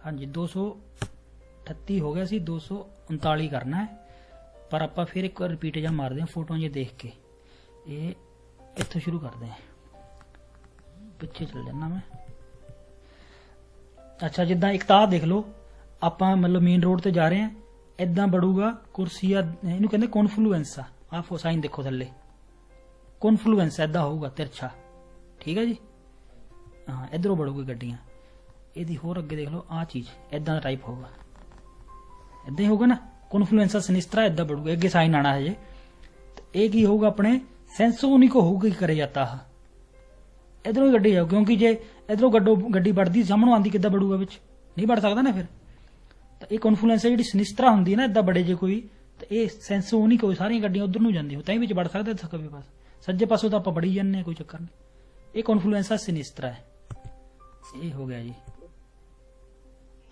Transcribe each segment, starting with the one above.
हाँ जी 238 हो गया सी, 239 करना है। पर आप फिर एक रिपीट जा मारते हैं फोटो जे देख के। ये इत्थों शुरू करते हैं, पिछे चल जाना मैं। अच्छा जिदा एक ताह देख लो, आप मतलब मेन रोड ते जा रहे हैं, इदा बढ़ूगा कुर्सिया, इनू कहते कॉन्फ्लुएंस आ साइन देखो थले, कॉन्फ्लुएंस इदा होगा तिरछा, ठीक है जी। हाँ इधरों बढ़ूगी गड्डियां, यदि होर अगे देख लो आ चीज इदा टाइप होगा, इदा ही होगा ना, कॉन्फ्लुएंसा सिनिस्त्रा इदा बढ़ूगा, अगे साइन आना है। एक ही होगा अपने सेंसो उन्हीं को होगा ही करे जाता है, इधरों ही गड्डी जाओ, क्योंकि जे इधरों गड्डी बढ़ती सामने आती कि बढ़ूगा, बिच नहीं बढ़ सकता ना फिर। तो ये कॉन्फ्लुएंस जी सिनिस्त्रा होंगी ना इदा बड़े जे कोई, तो ये सेंसो उन्हीं को सारिया गड्डियां उधर नूं जांदी, तां बढ़ सकता खब्बे पास, सज्जे पासों तो आप बड़ी जाने, कोई चक्कर नहीं। ये कॉन्फ्लुएंसा सिनिस्त्रा है, ये हो गया जी।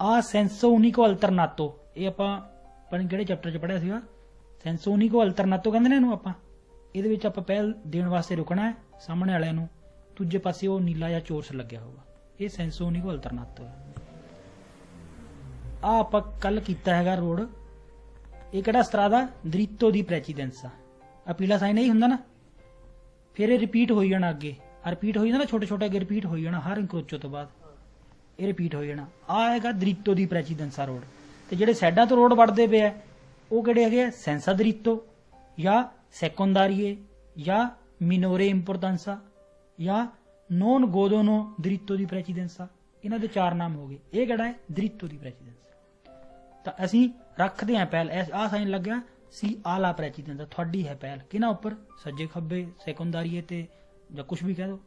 आ सेंसो उनिको अल्टरनातो, ये अपन किहड़े चैप्टर च पढ़िया सीगा, सेंसो उनिको अल्टरनातो कहंदे ने इहनूं आपां। इहदे विच आपां पहल देण वास्ते रुकना है, सामने वालिਆਂ ਨੂੰ दूजे पासे वो नीला या चोरस लग्या होगा, ये सेंसो उनिको अल्टरनातो है। आ आपां कल कीता हैगा रोड, ये किहड़ा स्ट्रादा दरितो दी प्रेसिडेंसा, आ पीला साइन यही हुंदा ना, फिर ये रिपीट हो जाना अगे, रिपीट हो जाना ना, छोटे छोटे अगे रिपीट हो जाना हर इंक्रोचो तो बाद ये रिपीट हो जाना। आ हैगा दरितो दी प्रेसिडेंसा रोड, ते जिहड़े साइडां तो रोड वड़दे पे है वो किहड़े हैगे सेंसा दरितो या सेकोंदारीए या मिनोरे इंपोर्टेंसा या नॉन गोदोनो दरितो दी प्रेसिडेंसा, इन्हां दे चार नाम हो गए। ये किहड़ा है दरितो दी प्रेसिडेंसा। तो असीं रखते हैं पहल, आ साइन लग गया सी आला प्रेसिडेंसा, थोड़ी है पहल किना उपर सज्जे खब्बे सेकोंदारीए ते या कुछ भी कह दो,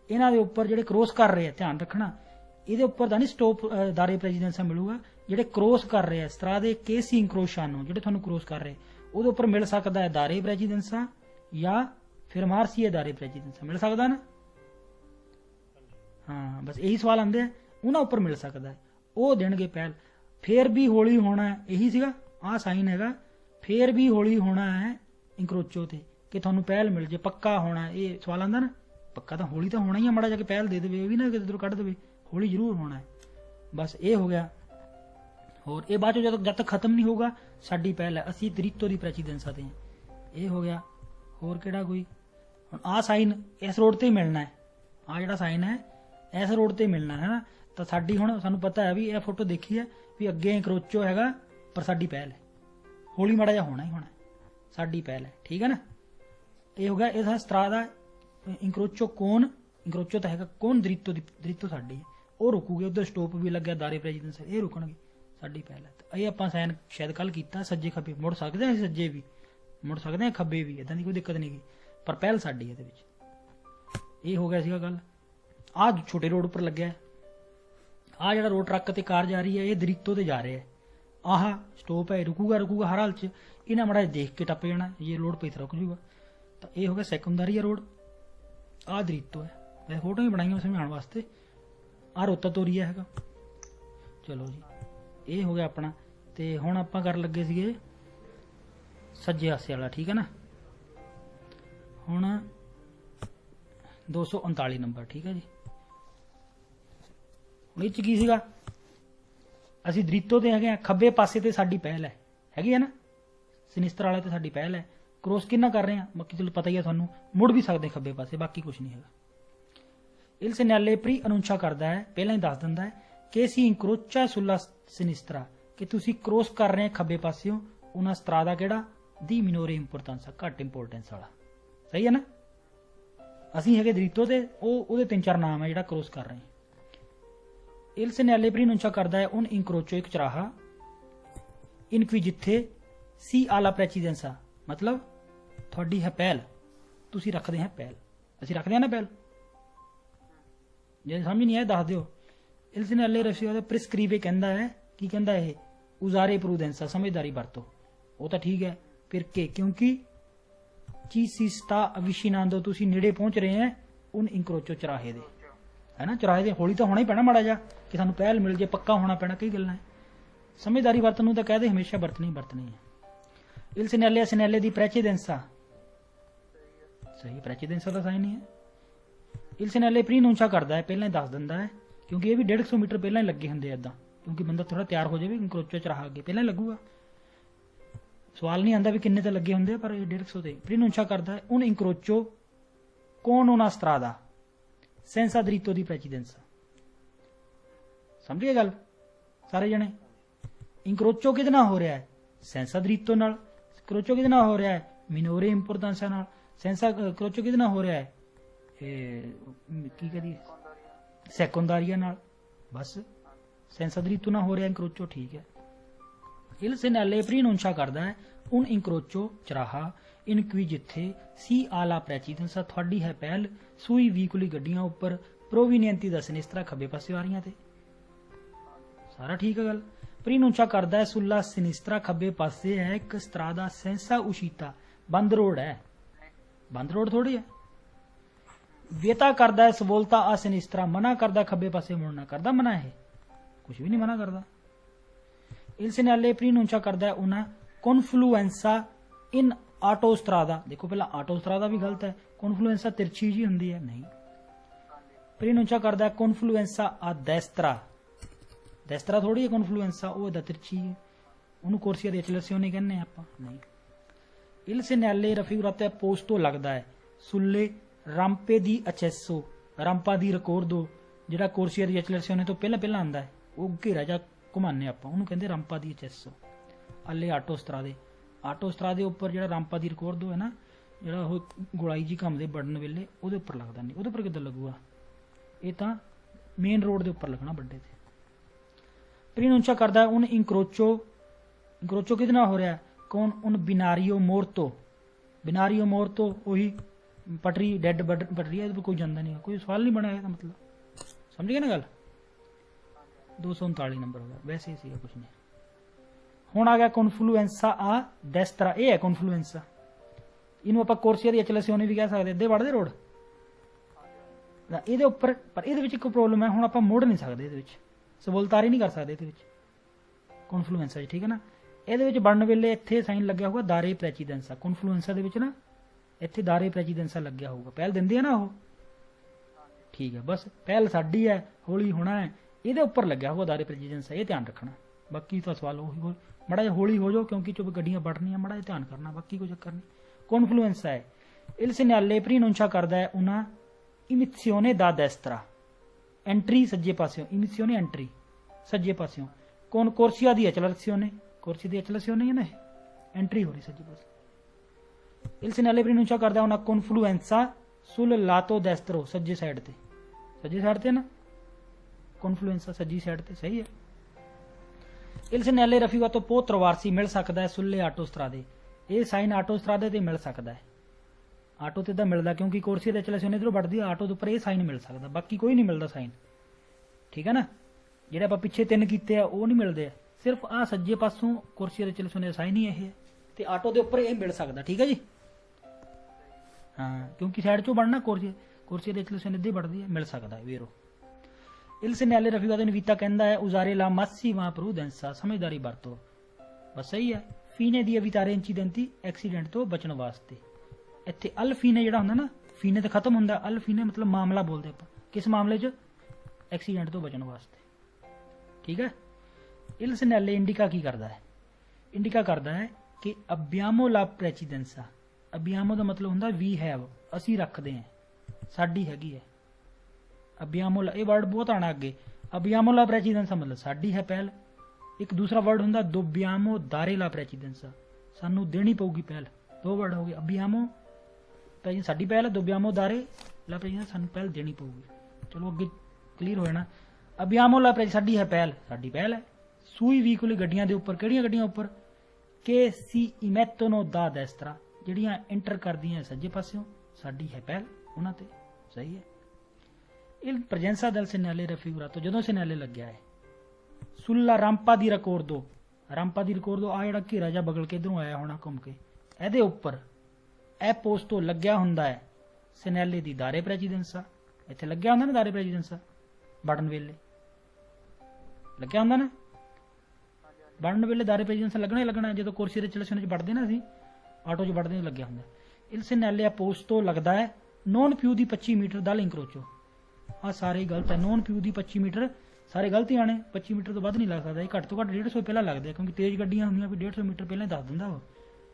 इन्हां दे उपर जिहड़े क्रॉस कर रहे हैं ध्यान रखना, ਇਹਦੇ ਉੱਪਰ ਤਾਂ ਨਹੀਂ ਸਟਾਪ ਦਾਰੇ ਪ੍ਰੈਜ਼ੀਡੈਂਸਾ ਮਿਲੂਗਾ, ਜਿਹੜੇ ਕ੍ਰੋਸ ਕਰ ਰਹੇ ਆ ਇਸ ਤਰ੍ਹਾਂ ਦੇ ਕੇਸੀ ਇੰਕਰੋਸ਼ਾਨੋ, ਜਿਹੜੇ ਤੁਹਾਨੂੰ ਕ੍ਰੋਸ ਕਰ ਰਹੇ ਉਹਦੇ ਉੱਪਰ ਮਿਲ ਸਕਦਾ ਹੈ ਦਾਰੇ ਪ੍ਰੈਜ਼ੀਡੈਂਸਾ ਜਾਂ ਫਿਰ ਮਾਰਸੀਏ ਦਾਰੇ ਪ੍ਰੈਜ਼ੀਡੈਂਸਾ, ਮਿਲ ਸਕਦਾ ਨਾ। ਹਾਂ ਬਸ ਇਹੀ ਸਵਾਲ ਆਉਂਦੇ ਆ, ਉਹਨਾਂ ਉੱਪਰ ਮਿਲ ਸਕਦਾ ਹੈ, ਉਹ ਦੇਣਗੇ ਪਹਿਲ। ਫੇਰ ਵੀ ਹੌਲੀ ਹੋਣਾ, ਇਹੀ ਸੀਗਾ ਆਹ ਸਾਈਨ ਹੈਗਾ, ਫੇਰ ਵੀ ਹੌਲੀ ਹੋਣਾ ਹੈ ਇੰਕਰੋਚੋ ਤੇ ਕਿ ਤੁਹਾਨੂੰ ਪਹਿਲ ਮਿਲ ਜੇ, ਪੱਕਾ ਹੋਣਾ। ਇਹ ਸਵਾਲ ਆਉਂਦਾ ਨਾ, ਪੱਕਾ ਤਾਂ ਹੌਲੀ ਤਾਂ ਹੋਣਾ ਹੀ ਆ, ਮਾੜਾ ਜਾ ਕੇ ਪਹਿਲ ਦੇ ਦੇਵੇ, ਇਹ ਵੀ ਨਾ ਕਿਤੇ ਕੱਢ ਦੇਵੇ, हौली जरूर होना है। बस ये हो गया। और ये बाद जब तक खत्म नहीं होगा साडी पहल है, असी दरितो दी प्रेसिडेंसा ते हैं। ये हो गया। होर किहड़ा कोई हुण आ साइन इस रोड ते ही मिलना है, आ जिहड़ा साइन है इस रोड ते मिलना है ना। तो साडी हुण सानूं पता है भी यह फोटो देखी है भी अगे इंक्रोचो हैगा, पर साडी पहल है, हौली माड़ा जा होना ही होना, साडी पहल है, ठीक है ना। ये हो गया इस स्त्रा दा इंक्रोचो कौन, इंक्रोचो तो हैगा कौन दरितो साडी है, ਉਹ ਰੁਕੂਗੇ। उधर स्टॉप भी लग्या दारे प्रेसिडेंसी, ये रुकणगे, साडी पहल है। तो ये आपां साइन शायद कल कीता, सज्जे खब्बे मुड़ सकदे हैं, सज्जे भी मुड़ सकदे हैं, खब्बे भी, इदां दी कोई दिक्कत नहीं गी, पर पहल साडी इहदे विच। ये हो गया सीगा गल। आ छोटे रोड उपर लग्या, आ जिहड़ा रोड ट्रक ते कार जा रही है, ये दरितो ते जा रहे हैं। आह स्टॉप है, रुकूगा हर हाल च, इन्हां माड़ा देख के टप जाना, ये रोड पे रुक जूगा। तो ये हो गया सेकंडरी रोड, आ दरितो है। मैं फोटो ही बनाई समझाने वास्ते। आ रोता तोरिया हैगा। चलो जी ये हो गया अपना। तो हुण आपां कर लगे सीगे सज्जे पासे वाला, ठीक है ना। हुण 239 नंबर, ठीक है जी। हुण इह च की सीगा, असीं दरितो ते हैगे, खब्बे पासे ते साडी पहल हैगी है ना, सिनिस्तर वाले ते साडी पहल है। क्रॉस किन्ना कर रहे हैं बाकी चलो पता ही है थानू, मुड़ भी सकते खब्बे पासे, बाकी कुछ नहीं है। इल सेनाले प्री अनुंशा करता है, पहला ही दस दिंदा है कि सी इंक्रोचा सुला सिनिस्त्रा, कि तुसी क्रॉस कर रहे हैं खब्बे पासियों उन्हां स्त्रादा किहड़ा दी मिनोरे इंपोर्टेंस, घट इंपोर्टेंस वाला, सही है ना। असीं हैगे दरितो ते ओहदे तीन चार नाम है जिहड़ा क्रॉस कर रहे हैं। इल सेनाले प्री अनुंशा करता है उन इंक्रोचो एक चराहा इनकी जिथे सी आला प्रेसिडेंसा, मतलब थोड़ी है पहल, तुसी रखते हैं पहल, असीं रखते हैं ना पहल, जे समझ नहीं आया दस दिओ। इल सेनाले रशिया प्रिस्क्रीबे कहता है, की कहता है उजारे प्रूडेंसा, समझदारी बरतो, वो तो ठीक है। फिर के क्योंकि चीसिस्ता अविशिनांदो, तुसी नेड़े पहुंच रहे हैं उन इंक्रोचो चराहे दे, है ना, चराहे दे हौली तो होना ही पैना माड़ा जा कि सानू पहल मिल जाए, पक्का होना पैना, कई गल्लां है। समझदारी बरतन तो कहते हमेशा बरतनी है। इल सेनाले दी प्रेसिडेंसा, सही प्रेसिडेंसा का साइन ही है। इल सेनाले प्री अनुंशा करता है, पहला ही दस दिंदा है, क्योंकि ये भी 150 मीटर पहला ही लगे होंगे इदा, क्योंकि बंदा थोड़ा तैयार हो जाए इंक्रोचो चराहा अगे पहले लगूगा। सवाल नहीं आता भी किन्ने ते लगे होंगे पर 150 ते प्रिनुncia करता है उन इंक्रोचो con una strada senza diritto di precedenza। समझिए गल सारे जने। इंक्रोचो किहदे नाल हो रहा है? सेंसा दिरित्तो नाल। इंक्रोचो किहदे नाल हो रहा है? मिनोरे इंपोर्टेंसा नाल। सेंसा इंक्रोचो किहदे नाल हो रहा है? की करी सेकोंडारिया नाल। बस सेंसा दिरित्तो नाल हो रहा है इंक्रोचो, ठीक है। Il segnale pronuncia करदा है उन इंक्रोचो चराहा इन क्वी जिथे सी आला precedenza थोड़ी है पहल सूई व्हीकुली गड्डियां उपर प्रोविनियंती दा सिनिस्त्रा खब्बे पासे आ रही थे। सारा ठीक है गल। प्रीनुncia करदा है सुल्ला सिनिस्त्रा खब्बे पासे है एक स्ट्रादा सेंसा उशीता बंद रोड है, बंद रोड थोड़ी है। वेता करदा है सवोल्ता आ सिनिस्त्रा मना करदा खब्बे पासे मुड़ना, करदा मना है? कुछ भी नहीं मना करदा। Il segnale pronuncia करदा है उना कॉन्फ्लुएंसा इन ऑटोस्ट्रादा। देखो पहला ऑटोस्ट्रादा भी गलत है, कॉन्फ्लुएंसा तिरछी जी हुंदी है, नहीं। प्रीनुncia करदा है कॉन्फ्लुएंसा आ डेस्त्रा, डेस्त्रा थोड़ी है कॉन्फ्लुएंसा, वो दा तिरछी है, उन्होंने कोर्सिया दी एक्सेलसियोने कहने आपां, नहीं। Il segnale raffigurato è posto लगदा है सुल्ले रांपे दी accesso, रांपा दी रिकॉर्डो जिहड़ा कोर्सिया दी एक्सेलसियोने तो पहला आंदा है, वो घेरा जा घुमाने आपां, उन्होंने कहंदे रांपा दी accesso अल्ले ऑटोस्ट्रादे। ऑटोस्ट्रादे उपर जिहड़ा रांपा दी रिकॉर्डो है ना, जिहड़ा वो गुलाई जी घुमदे बढ़न वेले उहदे उपर लगदा नहीं, उहदे उपर किद्दां लगूगा? ये तां मेन रोड दे उपर लगना बड्डे ते। प्रीनुncia करदा है उन इंक्रोचो, इंक्रोचो किहदे नाल हो रहा है? कौन? उन बिनारियो मोर्तो, बिनारियो मोर्तो वही पटरी डेड पटरी है, कोई जांदा नहीं है, कोई सवाल नहीं बना है, मतलब समझ गए ना गल। 239 नंबर हो गया, वैसे ही कुछ नहीं। हुण आ गया कॉन्फ्लुएंसा आ डेस्त्रा, ये है कॉन्फ्लुएंसा, इनू आप कोर्सिया दी एक्सेलसियोने भी कह सकते, इदे बढ़दे रोड ये उपर, पर ये एक प्रॉब्लम है, हुण आप मुड़ नहीं सकते, ये सबोलतारी नहीं कर सकते ये कॉन्फ्लुएंसा, ठीक है ना। ये बनने वेले इत्थे साइन लग्या होगा दारे प्रेचिडेंसा, कॉन्फ्लुएंसा दे विच ना इत्थे दारे प्रेचिडेंसा लग्या होगा, पहल दिंदे है ना वो, ठीक है। बस पहल साडी है, हौली होना है, ये उपर लग्या होगा दारे प्रेचिडेंसा, ये ध्यान रखना। बाकी तो सवाल वही माड़ा जिहा हौली हो जाओ क्योंकि चुप गड्डियां बढ़नियां, माड़ा जिहा ध्यान करना, बाकी कोई चक्कर नहीं। कॉन्फ्लुएंसा है il segnale pronuncia करदा है una inizione da destra, entry सज्जे पासियों, इमिसियोने एंट्री सज्जे पासियों, कौन? कोर्सिया दी एक्सेलसियोने, कोर्सिया दी एक्सेलसियोने है ना, एंट्री हो रही सज्जे पासे। il segnale pronuncia करदा है una confluenza sul lato destro, सज्जे साइड ते, सज्जे साइड ते ना कॉन्फ्लुएंसा सज्जी साइड ते, सही है। il segnale raffigurato può trovarsi मिल सकता है सुल्ले ऑटोस्ट्रादे, ये साइन ऑटोस्ट्रादे ते मिल सकता है, आटो ते मिलता क्योंकि कोर्सिया दी एक्सेलसियोने इधरों बढ़ती है, आटो के उपर ये साइन मिल सकता, बाकी कोई नहीं मिलता साइन, ठीक है ना। जिहड़े आपां पिछे 3 कीते आ वो नहीं मिलते, सिर्फ आ सज्जे पासों कोर्सिया दी एक्सेलसियोने साइन ही है, ते आटो के उपर ये मिल सकता, ठीक है जी। हाँ क्योंकि साइड चो बढ़ना कोर्सिया दी एक्सेलसियोने इधर बढ़ती है, मिल सकता है वेरो। il segnale raffigurato in vita कहंदा है usare la massima prudenza, समझदारी बरतो, बस सही है। fine di evitare incidenti, accident तो बचने वास्ते। इत्थे अल फीने जिहड़ा हुंदा ना, फीने ते खत्म हुंदा, अल फीने मतलब मामला बोलते आपां, किस मामले च? एक्सीडेंट तो बचने वास्ते, ठीक है। il segnale इंडिका की करदा है? इंडिका करदा है कि abbiamo la precedenza, abbiamo दा मतलब हुंदा we have, असी रखदे हैं, साडी हैगी है। abbiamo la, ये वर्ड बहुत आना अगे, abbiamo la precedenza मतलब साडी है पहल। एक दूसरा वर्ड हुंदा dobbiamo dare la precedenza, सानू देनी पऊगी पहल, दो वर्ड हो गए। abbiamo साडी पहल है, dobbiamo dare la precedenza सानू पहल देनी पऊगी, चलो अगे क्लीयर हो जाना। abbiamo la precedenza साडी है पहल, साडी पहल है। सूई व्हीकुल गड्डियां दे उपर, किहड़ियां गड्डियां उपर? che si immettono da destra, जिहड़ियां एंटर करदियां सज्जे पासियों, साडी है पहल उन्हां ते, सही है। il presenza del segnale raffigurato, जदों segnale लग्या है sulla rampa di ricordo, rampa di ricordo आ जिहड़ा घेरा जा बगल के इधरों आया होना घूम के, ਇਹਦੇ उपर ए पोस्टो लग्या हुंदा है segnale di dare precedenza, इत्थे लग्या हुंदा ना दारे precedenza, बढ़न वेले लग्या हुंदा ना, बढ़न वेले दारे precedenza लगना ही लगना, जो कोर्सिया दी एक्सेलसियोने च बढ़दे ना असीं आटो च बढ़दे लग्या हुंदा। il segnale a posto लगदा है non più di 25 metre dall'incrocio, आ सारे गलत है। नॉन पिू दी 25 मीटर ਸਾਰੇ ਗਲਤੀਆਂ ਨੇ। 25 ਮੀਟਰ ਤੋਂ ਵੱਧ ਨਹੀਂ ਲੱਗ ਸਕਦਾ, ਇਹ ਘੱਟ ਤੋਂ ਘੱਟ 150 ਪਹਿਲਾਂ ਲੱਗਦੇ ਆ, ਕਿਉਂਕਿ ਤੇਜ਼ ਗੱਡੀਆਂ ਹੁੰਦੀਆਂ ਵੀ 150 ਮੀਟਰ ਪਹਿਲਾਂ ਹੀ ਦੱਸ ਦਿੰਦਾ ਉਹ।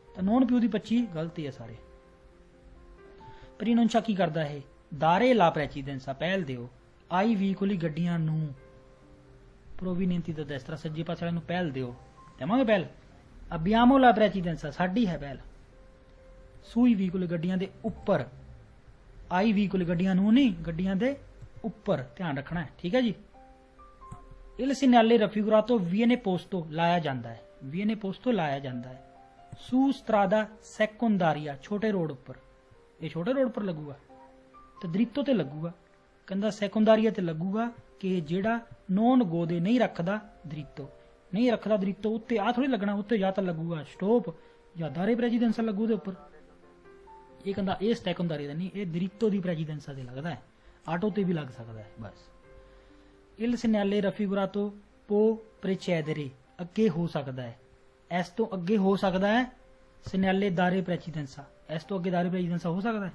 ਤਾਂ ਨੋਨ ਪਿਓ ਦੀ 25 ਗਲਤੀ ਹੈ ਸਾਰੇ। ਪ੍ਰੀਨੁੰਸ਼ਾ ਕੀ ਕਰਦਾ ਹੈ? ਦਾਰੇ ਲਾ ਪ੍ਰੈਸੀਡੈਂਸਾ, ਪਹਿਲ ਦਿਓ। ਆਈ ਵੀਕੁਲੀ ਗੱਡੀਆਂ ਨੂੰ ਪ੍ਰੋਵੀਨੈਂਤੀ ਦਾ ਦਸਤਰਾ, ਸੱਜੇ ਪਾਸੇ ਵਾਲੇ ਨੂੰ ਪਹਿਲ ਦਿਓ, ਦੇਵਾਂਗੇ ਪਹਿਲ। ਅਬਿਆਮੋ ਲਾ ਪ੍ਰੈਸੀਡੈਂਸਾ, ਸਾਡੀ ਹੈ ਪਹਿਲ। ਸੂਈ ਵੀਕੁਲ ਗੱਡੀਆਂ ਦੇ ਉੱਪਰ, ਆਈ ਵੀਕੁਲ ਗੱਡੀਆਂ ਨੂੰ ਨਹੀਂ, ਗੱਡੀਆਂ ਦੇ ਉੱਪਰ ਧਿਆਨ ਰੱਖਣਾ ਹੈ, ਠੀਕ ਹੈ ਜੀ। ਇਲ ਸਿਨਾਲੇ ਰਫੀਗੁਰਾਤੋ ਵੀਐਨਏ ਪੋਸਟੋ ਲਾਇਆ ਜਾਂਦਾ ਹੈ, ਵੀਐਨਏ ਪੋਸਟੋ ਲਾਇਆ ਜਾਂਦਾ ਹੈ। ਸੂ ਸਟਰਾਦਾ ਸੈਕੁੰਦਾਰੀਆ, ਛੋਟੇ ਰੋਡ ਉੱਪਰ, ਇਹ ਛੋਟੇ ਰੋਡ ਪਰ ਲੱਗੂਗਾ ਤੇ ਦ੍ਰਿਤੋ ਤੇ ਲੱਗੂਗਾ। ਕਹਿੰਦਾ ਸੈਕੁੰਦਾਰੀਆ ਤੇ ਲੱਗੂਗਾ ਕਿ ਜਿਹੜਾ ਨੋਨ ਗੋਦੇ ਨਹੀਂ ਰੱਖਦਾ ਦ੍ਰਿਤੋ, ਨਹੀਂ ਰੱਖਦਾ ਦ੍ਰਿਤੋ ਉੱਤੇ ਆ ਥੋੜੀ ਲੱਗਣਾ, ਉੱਤੇ ਜਾਂ ਤਾਂ ਲੱਗੂਗਾ ਸਟੋਪ ਜਾਂ ਦਾਰੇ ਪ੍ਰੈਸੀਡੈਂਸਾ ਲੱਗੂ ਉਹਦੇ ਉੱਪਰ। ਇਹ ਕਹਿੰਦਾ ਇਹ ਸੈਕੁੰਦਾਰੀ ਦਾ ਨਹੀਂ, ਇਹ ਦ੍ਰਿਤੋ ਦੀ ਪ੍ਰੈਸੀਡੈਂਸਾ ਤੇ ਲੱਗਦਾ ਹੈ, ਆਟੋ ਤੇ ਵੀ ਲੱਗ ਸਕਦਾ ਹੈ ਬਸ। ਇਲ ਸਿਨਾਲੇ ਰਫੀਗੁਰਾਤੋ ਪੋ ਪ੍ਰੇਚੈਦਰੇ, ਅੱਗੇ ਹੋ ਸਕਦਾ ਹੈ, ਇਸ ਤੋਂ ਅੱਗੇ ਹੋ ਸਕਦਾ ਹੈ। ਸਿਨਾਲੇ ਦਾਰੇ ਪ੍ਰੈਸੀਡੈਂਸਾ, ਇਸ ਤੋਂ ਅੱਗੇ ਦਾਰੇ ਪ੍ਰੈਸੀਡੈਂਸਾ ਹੋ ਸਕਦਾ ਹੈ।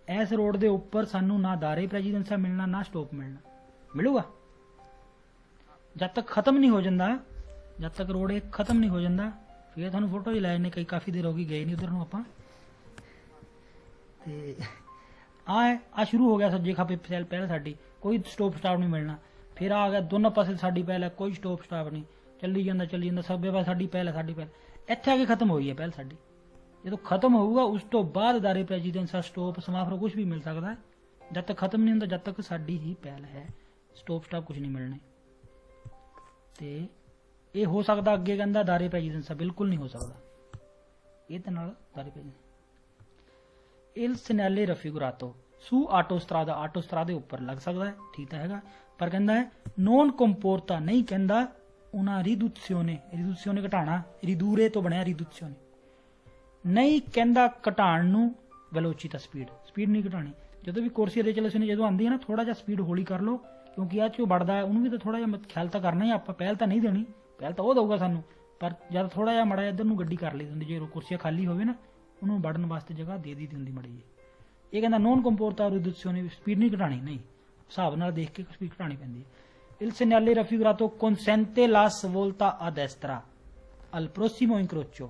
ਇਸ ਰੋਡ ਦੇ ਉੱਪਰ ਸਾਨੂੰ ਨਾ ਦਾਰੇ ਪ੍ਰੈਸੀਡੈਂਸਾ ਮਿਲਣਾ ਨਾ ਸਟੋਪ ਮਿਲਣਾ, ਮਿਲੂਗਾ ਜਦ ਤੱਕ ਖਤਮ ਨਹੀਂ ਹੋ ਜਾਂਦਾ, ਜਦ ਤੱਕ ਰੋਡ ਇਹ ਖਤਮ ਨਹੀਂ ਹੋ ਜਾਂਦਾ। ਫਿਰ ਤੁਹਾਨੂੰ ਫੋਟੋ ਹੀ ਲਾਏ ਨੇ, ਕਈ ਕਾਫੀ ਦੇਰ ਹੋ ਗਈ ਗਏ ਨਹੀਂ ਉਧਰ ਨੂੰ ਆਪਾਂ। ਤੇ ਆ ਸ਼ੁਰੂ ਹੋ ਗਿਆ ਸੱਜੇ ਖੱਬੇ ਪਹਿਲ ਸਾਡੀ, ਕੋਈ ਸਟੋਪ ਸਟਾਪ ਨਹੀਂ ਮਿਲਣਾ। ਫਿਰ ਆ ਗਿਆ ਦੋਨੋਂ ਪਾਸੇ ਸਾਡੀ ਪਹਿਲ ਹੈ, ਕੋਈ ਸਟੋਪ ਸਟਾਪ ਨਹੀਂ, ਚੱਲੀ ਜਾਂਦਾ ਚੱਲੀ ਜਾਂਦਾ, ਸਭੇ ਪਾਸੇ ਸਾਡੀ ਪਹਿਲ ਹੈ, ਸਾਡੀ ਪਹਿਲ ਇੱਥੇ ਆ ਕੇ ਖਤਮ ਹੋਈ ਹੈ ਪਹਿਲ ਸਾਡੀ। ਜਦੋਂ ਖਤਮ ਹੋਊਗਾ ਉਸ ਤੋਂ ਬਾਅਦ ਦਾਰੇ ਪ੍ਰੈਸੀਡੈਂਸਾ ਸਟੋਪ ਸਮਾਫਰ ਕੁਝ ਵੀ ਮਿਲ ਸਕਦਾ ਹੈ। ਜਦ ਤੱਕ ਖਤਮ ਨਹੀਂ ਹੁੰਦਾ ਜਦ ਤੱਕ ਸਾਡੀ ਹੀ ਪਹਿਲ ਹੈ, ਸਟੋਪ ਸਟਾਪ ਕੁਝ ਨਹੀਂ ਮਿਲਣੇ। ਤੇ ਇਹ ਹੋ ਸਕਦਾ ਅੱਗੇ ਕਹਿੰਦਾ ਦਾਰੇ ਪ੍ਰੈਸੀਡੈਂਸਾ, ਬਿਲਕੁਲ ਨਹੀਂ ਹੋ ਸਕਦਾ ਇਹ ਤੇ ਨਾਲ ਦਾਰੇ ਪ੍ਰੈਸੀਡੈਂਸਾ। ਇਲ ਸਿਨਾਲੇ ਰਫੀਗੁਰਾਤੋ ਸੂ ਆਟੋ ਸਟਰਾਦਾ, ਆਟੋ ਸਟਰਾਦੇ ਉੱਪਰ ਲੱਗ ਸਕਦਾ ਹੈ, ਠੀਕ ਤਾਂ ਹੈਗਾ, ਪਰ ਕਹਿੰਦਾ ਹੈ ਨੋਨ ਕੰਪੋਰਤਾ, ਨਹੀਂ ਕਹਿੰਦਾ ਉਹਨਾਂ ਰਿਦੂਸੀਓਨੇ, ਰਿਦੂਸੀਓਨੇ ਘਟਾਣਾ, ਰਿਦੂਰੇ ਤੋਂ ਬਣਿਆ ਰਿਦੂਸੀਓਨੇ, ਨਹੀਂ ਕਹਿੰਦਾ ਘਟਾਉਣ ਨੂੰ ਵੈਲੋਚਿਟਾ, ਸਪੀਡ ਨਹੀਂ ਘਟਾਣੀ। ਜਦੋਂ ਵੀ ਕੁਰਸੀ ਦੇ ਚਲੇ ਜਦੋਂ ਆਉਂਦੀ ਹੈ ਨਾ, ਥੋੜਾ ਜਿਹਾ ਸਪੀਡ ਹੌਲੀ ਕਰ ਲਓ, ਕਿਉਂਕਿ ਆ ਚੋ ਵੜਦਾ ਹੈ, ਉਹਨੂੰ ਵੀ ਤਾਂ ਥੋੜਾ ਜਿਹਾ ਖਿਆਲ ਤਾਂ ਕਰਨਾ ਹੀ ਆਪਾਂ, ਪਹਿਲ ਤਾਂ ਨਹੀਂ ਦੇਣੀ, ਪਹਿਲ ਤਾਂ ਉਹ ਦਊਗਾ ਸਾਨੂੰ, ਪਰ ਜਦ ਥੋੜਾ ਜਿਹਾ ਮੜਾ ਇੱਧਰ ਨੂੰ ਗੱਡੀ ਕਰ ਲਈ ਹੁੰਦੀ, ਜੇ ਕੁਰਸੀਆਂ ਖਾਲੀ ਹੋਵੇ ਨਾ ਉਹਨੂੰ ਵੜਨ ਵਾਸਤੇ ਜਗ੍ਹਾ ਦੇ ਦਿੱਤੀ ਹੁੰਦੀ ਮੜੀ ਜੀ। ਇਹ ਕਹਿੰਦਾ ਨੋਨ ਕੰਪੋਰਤਾ ਰਿਦੂਸੀਓਨੇ, ਸਪੀਡ ਨਹੀਂ ਘਟਾਣੀ, ਨਹੀਂ ਹਿਸਾਬ ਨਾਲ ਦੇਖ ਕੇ ਸਪੀਡ ਘਟਾਣੀ ਪੈਂਦੀ ਹੈ। Il segnale raffigurato consente la svolta a destra al prossimo incrocio,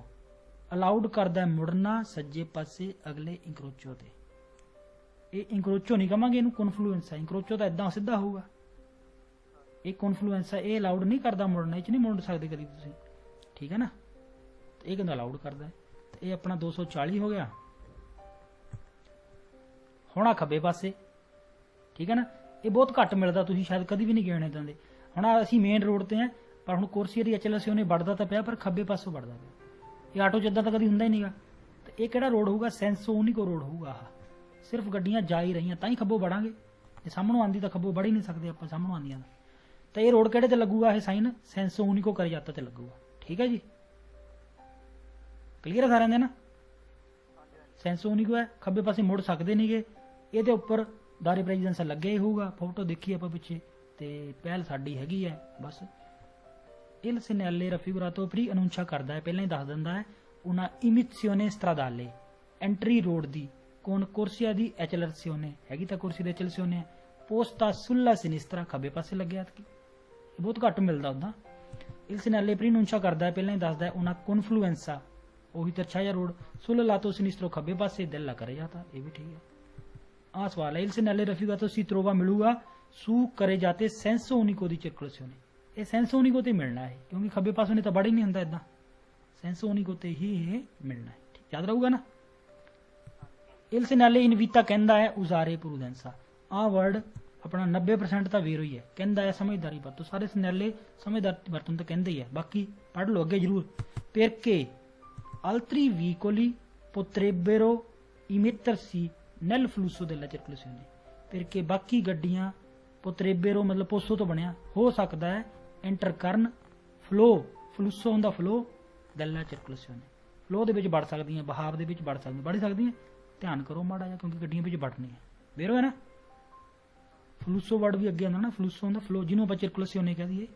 allowed ਕਰਦਾ ਮੁੜਨਾ ਸੱਜੇ ਪਾਸੇ ਅਗਲੇ ਇੰਕਰੋਚੋ ਤੇ। ਇਹ ਇੰਕਰੋਚੋ ਨਹੀਂ ਕਹਾਂਗੇ, ਇਹਨੂੰ ਕਨਫਲੂਐਂਸ ਹੈ। ਇੰਕਰੋਚੋ ਤਾਂ ਇਦਾਂ ਸਿੱਧਾ ਹੋਊਗਾ, ਇਹ ਕਨਫਲੂਐਂਸ ਹੈ, ਇਹ ਅਲਾਉਡ ਨਹੀਂ ਕਰਦਾ ਮੁੜਨਾ, ਇਹ ਚ ਨਹੀਂ ਮੁੜ ਸਕਦੇ ਕਦੀ ਤੁਸੀਂ, ਠੀਕ ਹੈ ਨਾ। ਇਹ ਕਹਿੰਦਾ ਅਲਾਉਡ ਕਰਦਾ ਹੈ। ਇਹ ਆਪਣਾ 240 ਹੋ ਗਿਆ। ਹੁਣ ਆ ਖੱਬੇ ਪਾਸੇ, ਠੀਕ ਹੈ ਨਾ, ਇਹ ਬਹੁਤ ਘੱਟ ਮਿਲਦਾ, ਤੁਸੀਂ ਸ਼ਾਇਦ ਕਦੀ ਵੀ ਨਹੀਂ ਗਏ ਇਦਾਂ ਦੇ। ਹੁਣ ਅਸੀਂ ਮੇਨ ਰੋਡ ਤੇ ਆ, ਪਰ ਹੁਣ ਕੁਰਸੀ ਦੀ HLS ਉਹਨੇ ਵੜਦਾ ਤਾਂ ਪਿਆ, ਪਰ ਖੱਬੇ ਪਾਸੋਂ ਵੜਦਾ ਪਿਆ। ਇਹ ਆਟੋ ਜਿੱਦਾਂ ਤਾਂ ਕਦੀ ਹੁੰਦਾ ਹੀ ਨਹੀਂਗਾ। ਤੇ ਇਹ ਕਿਹੜਾ ਰੋਡ ਹੋਊਗਾ? ਸੈਂਸੋਨੀਕੋ ਰੋਡ ਹੋਊਗਾ। ਆਹ ਸਿਰਫ ਗੱਡੀਆਂ ਜਾ ਹੀ ਰਹੀਆਂ ਤਾਂ ਹੀ ਖੱਬੋਂ ਵੜਾਂਗੇ, ਜੇ ਸਾਹਮਣੋਂ ਆਉਂਦੀ ਤਾਂ ਖੱਬੋਂ ਵੜ ਹੀ ਨਹੀਂ ਸਕਦੇ ਆਪਾਂ, ਸਾਹਮਣੋਂ ਆਉਂਦੀਆਂ ਤਾਂ। ਇਹ ਰੋਡ ਕਿਹੜੇ ਤੇ ਲੱਗੂਗਾ? ਇਹ ਸਾਈਨ ਸੈਂਸੋਨੀਕੋ ਕਰਿਆਤਾ ਤੇ ਲੱਗੂਗਾ, ਠੀਕ ਹੈ ਜੀ। ਕਲੀਅਰ ਹੈ ਸਾਰਿਆਂ ਦੇ ਨਾ? ਸੈਂਸੋਨੀਕੋ ਹੈ, ਖੱਬੇ ਪਾਸੇ ਮੁੜ ਸਕਦੇ ਨਹੀਂਗੇ। ਇਹਦੇ ਉੱਪਰ ਦਾਰੇ ਪ੍ਰੈਸੀਡੈਂਸਾ ਲੱਗਿਆ ਹੀ ਹੋਊਗਾ, ਫੋਟੋ ਦੇਖੀ ਆਪਾਂ ਪਿੱਛੇ, ਤੇ ਪਹਿਲ ਸਾਡੀ ਹੈਗੀ ਹੈ ਬਸ। ਇਲ ਸਿਨਾਲੇ ਰਫੀਗੁਰਾਤੋ ਪ੍ਰੀ ਅਨੁੰਸ਼ਾ ਕਰਦਾ ਹੈ, ਪਹਿਲਾਂ ਹੀ ਦੱਸ ਦਿੰਦਾ ਹੈ, ਉਹਨਾਂ ਇਮੀਸੀਓਨੇ ਸਟਰਾਦਾਲੇ, ਐਂਟਰੀ ਰੋਡ ਦੀ, ਕੋਨ ਕੁਰਸੀਆ ਦੀ ਐਚਲਰਸੀਓਨੇ ਹੈਗੀ ਤਾਂ ਕੁਰਸੀ ਦੇ ਐਚਲਸੀਓਨੇ, ਪੋਸਟਾ ਸੁੱਲਾ ਸਿਨਿਸਤਰਾ ਖੱਬੇ ਪਾਸੇ ਲੱਗਿਆ। ਇਹ ਬਹੁਤ ਘੱਟ ਮਿਲਦਾ ਹੁੰਦਾ। ਇਲ ਸਿਨਾਲੇ ਪ੍ਰੀ ਅਨੁੰਸ਼ਾ ਕਰਦਾ ਹੈ, ਪਹਿਲਾਂ ਹੀ ਦੱਸਦਾ ਹੈ, ਉਹਨਾਂ ਕਨਫਲੂਐਂਸਾ ਉਹੀ ਤਰਛਾ ਜਿਹਾ ਰੋਡ, ਸੁੱਲਾ ਲਾਤੋ ਸਿਨਿਸਤਰੋ ਖੱਬੇ ਪਾਸੇ, ਦਿਲ ਕਰੇ ਜਾਤਾ, ਇਹ ਵੀ ਠੀਕ ਹੈ। ਆ ਸਵਾਲ ਹੈ, ਇਲ ਸਿਨਾਲੇ ਰਫੀਗੁਰਾਤੋ ਸੀ trova ਮਿਲੂਗਾ ਸੂ ਕਰੇ ਜਾਤੇ ਸੈਂਸੋਨੀਕੋ ਦੀ ਸਰਕੂਲੇਸ਼ਨੇ, ਇਹ ਸੈਂਸੋਨੀਕੋ ਤੇ ਮਿਲਣਾ ਹੈ, ਕਿਉਂਕਿ ਖੱਬੇ ਪਾਸੋਂ ਨੇ ਤਾਂ ਬੜ ਹੀ ਨਹੀਂ ਹੁੰਦਾ ਇਦਾਂ, ਸੈਂਸੋਨੀਕੋ ਤੇ ਹੀ ਇਹ ਮਿਲਣਾ ਹੈ, ਠੀਕ ਯਾਦ ਰਹੂਗਾ ਨਾ। ਇਲ ਸਿਨਾਲੇ ਇਨਵੀਤਾ ਕਹਿੰਦਾ ਹੈ ਉਜ਼ਾਰੇ ਪ੍ਰੂਡੈਂਸਾ, ਆਹ ਵਰਡ ਆਪਣਾ 90% ਤਾਂ ਵੇਰੋ ਹੀ ਹੈ, ਕਹਿੰਦਾ ਹੈ ਸਮਝਦਾਰੀ ਵਰਤੋ, ਸਾਰੇ ਸਿਨਾਲੇ ਸਮਝਦਾਰੀ ਵਰਤਨ ਤਾਂ ਕਹਿੰਦੇ ਹੀ ਹੈ, ਬਾਕੀ ਪੜ੍ਹ ਲਓ ਅੱਗੇ ਜ਼ਰੂਰ। ਪੇਰਕੇ altri vicoli potrebbero immettersi nel flusso della circolazione, perché ਬਾਕੀ ਗੱਡੀਆਂ potrebbero ਮਤਲਬ ਪੋਸੋ ਤੋਂ ਬਣਿਆ, ਹੋ ਸਕਦਾ ਹੈ ਐਂਟਰ ਕਰਨ ਫਲੋ, ਫਲੂਸੋ ਹੁੰਦਾ ਫਲੋ della circolazione, ਫਲੋ ਦੇ ਵਿੱਚ ਵੜ ਸਕਦੀਆਂ, ਬਹਾਵ ਦੇ ਵਿੱਚ ਵੜ ਸਕਦੀਆਂ, ਧਿਆਨ ਕਰੋ ਮਾੜਾ ਜਿਹਾ, ਕਿਉਂਕਿ ਗੱਡੀਆਂ ਵਿੱਚ ਵੜਨੀ ਹੈ, ਵੇਰੋ ਹੈ ਨਾ। ਫਲੂਸੋ ਵਰਡ ਵੀ ਅੱਗੇ ਆਉਂਦਾ ਨਾ, ਫਲੂਸੋ ਹੁੰਦਾ ਫਲੋ, ਜਿਹਨੂੰ ਆਪਾਂ circolazione ਕਹਿ ਦਈਏ,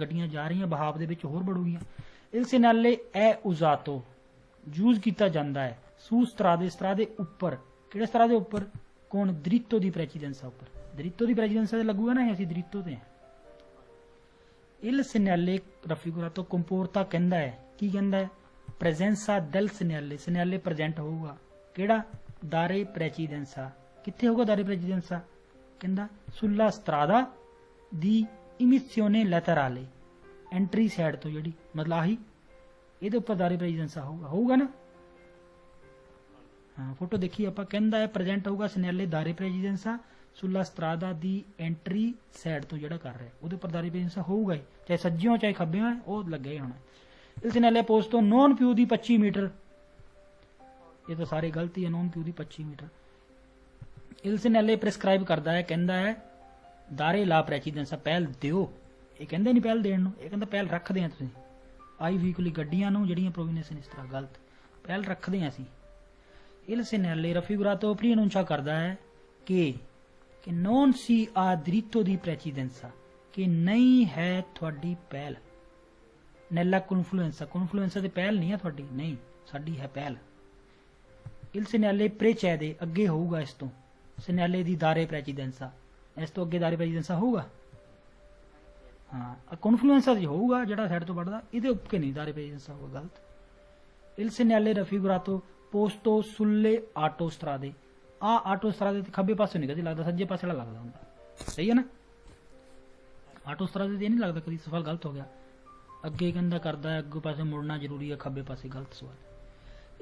ਗੱਡੀਆਂ ਜਾ ਰਹੀਆਂ ਬਹਾਵ ਦੇ ਵਿੱਚ ਹੋਰ ਵੜੂਗੀਆਂ। il segnale è usato ਯੂਜ਼ ਕੀਤਾ ਜਾਂਦਾ ਹੈ ਸੂ ਸਟਰਾਦੇ, ਸਟਰਾਦੇ ਉੱਪਰ, ਕਿਹੜੇ ਸਟਰਾ ਦੇ ਉੱਪਰ? ਕੌਣ? ਦ੍ਰਿਤੋ ਦੀ ਪ੍ਰੈਸੀਡੈਂਸਾ ਉੱਪਰ, ਦ੍ਰਿਤੋ ਦੀ ਪ੍ਰੈਸੀਡੈਂਸਾ ਤੇ ਲੱਗੂਗਾ ਨਾ, ਅਸੀਂ ਦ੍ਰਿਤੋ ਤੇ ਇਲ ਸਿਨੈਲੇ ਰਫੀਗੁਰਾਤੋ ਕੰਪੋਰਤਾ ਕਹਿੰਦਾ ਹੈ, ਕੀ ਕਹਿੰਦਾ ਹੈ? ਪ੍ਰੈਜ਼ੈਂਸਾ ਦੈਲ ਸਿਨੈਲੇ, ਸਿਨੈਲੇ ਪ੍ਰੈਜ਼ੈਂਟ ਹੋਊਗਾ ਕਿਹੜਾ? ਦਾਰੇ ਪ੍ਰੈਚੀਡੈਂਸਾ। ਕਿੱਥੇ ਹੋਊਗਾ ਦਾਰੇ ਪ੍ਰੈਚੀਡੈਂਸਾ? ਕਹਿੰਦਾ ਸੁੱਲਾ ਸਟਰਾਦਾ ਦੀ ਇਮਿਸੀਓਨੇ ਲੈਟਰਾਲੇ, ਐਂਟਰੀ ਸਾਈਡ ਤੋਂ ਜਿਹੜੀ, ਮਤਲਬ ਆਹੀ ਇਹਦੇ ਉੱਪਰ ਦਾਰੇ ਪ੍ਰੈਚੀਡੈਂਸਾ ਹੋਊਗਾ ਨਾ। ਹਾਂ ਫੋਟੋ ਦੇਖੀ ਆਪਾਂ, ਕਹਿੰਦਾ ਹੈ ਪ੍ਰੈਜ਼ੈਂਟ ਹੋਊਗਾ ਸਿਨੈਲੇ ਦਾਰੇ ਪ੍ਰੈਚੀਡੈਂਸਾ ਸੁੱਲਾ ਸਟਰਾਦਾ ਦੀ ਐਂਟਰੀ ਸਾਈਡ ਤੋਂ ਜਿਹੜਾ ਕਰ ਰਿਹਾ ਉਹਦੇ ਉੱਪਰ ਦਾਰੇ ਪ੍ਰੈਚੀਡੈਂਸਾ ਹੋਊਗਾ ਹੀ, ਚਾਹੇ ਸੱਜਿਓਂ ਚਾਹੇ ਖੱਬਿਓਂ ਹੈ, ਉਹ ਲੱਗਿਆ ਹੀ ਹੋਣਾ। il segnale posto non più di 25 metre, ये तो सारी गलती है, non più di 25 metre. il segnale prescribe करता है, कहता है दारे ला प्रेसिडेंसा, पहल दिओ, ये कहते नहीं पहल देने, ये कहता पहल रखते हैं तुसीं आई व्हीकली गड्डियां नूं ਜਿਹੜੀਆਂ प्रोविनेशन इस तरह गलत पहल रखते हैं ਅਸੀਂ। il segnale raffigurato preannuncia करता है कि non si ha diritto di precedenza, कि नहीं है ਤੁਹਾਡੀ ਪਹਿਲ। ਨੈਲਾ ਕਨਫਲੂਐਂਸਾ, ਕਨਫਲੂਐਂਸਾ ਤੇ ਪਹਿਲ ਨਹੀਂ ਹੈ ਤੁਹਾਡੀ, ਨਹੀਂ ਸਾਡੀ ਹੈ ਪਹਿਲ। ਇਲ ਸਿਨੈਲੇ ਪ੍ਰੇਚੈਦੇ, ਅੱਗੇ ਹੋਊਗਾ ਇਸ ਤੋਂ, ਸਿਨੈਲੇ ਦੀ ਦਾਰੇ ਪ੍ਰੈਚੀਡੈਂਸਾ, ਇਸ ਤੋਂ ਅੱਗੇ ਦਾਰੇ ਪ੍ਰੈਚੀਡੈਂਸਾ ਹੋਊਗਾ। ਹਾਂ ਕਨਫਲੂਐਂਸਾ ਜੀ ਹੋਊਗਾ ਜਿਹੜਾ ਸਾਈਡ ਤੋਂ ਵੱਢਦਾ, ਇਹਦੇ ਉੱਕੇ ਨਹੀਂ ਦਾਰੇ ਪ੍ਰੈਚੀਡੈਂਸਾ ਹੋਊਗਾ, ਗਲਤ। ਇਲ ਸਿਨੈਲੇ ਰਫੀਗੁਰਾਤੋ ਪੋਸਟੋ ਸੁੱਲੇ ਆਟੋ ਸਟਰਾਦੇ, ਆ ਆਟੋ ਸਟਰਾਦੇ ਤੇ ਖੱਬੇ ਪਾਸੇ ਨਹੀਂ ਕਦੀ ਲੱਗਦਾ, ਸੱਜੇ ਪਾਸੇ ਵਾਲਾ ਲੱਗਦਾ ਹੁੰਦਾ, ਸਹੀ ਹੈ ਨਾ। ਆਟੋ ਸਟਰਾਦੇ ਤੇ ਨਹੀਂ ਲੱਗਦਾ ਕਦੀ, ਸਵਾਲ ਗਲਤ ਹੋ ਗਿਆ। ਅੱਗੇ ਕਹਿੰਦਾ ਕਰਦਾ ਹੈ ਅੱਗੇ ਪਾਸੇ ਮੁੜਨਾ ਜ਼ਰੂਰੀ ਹੈ, ਖੱਬੇ ਪਾਸੇ ਗਲਤ ਸਵਾਲ।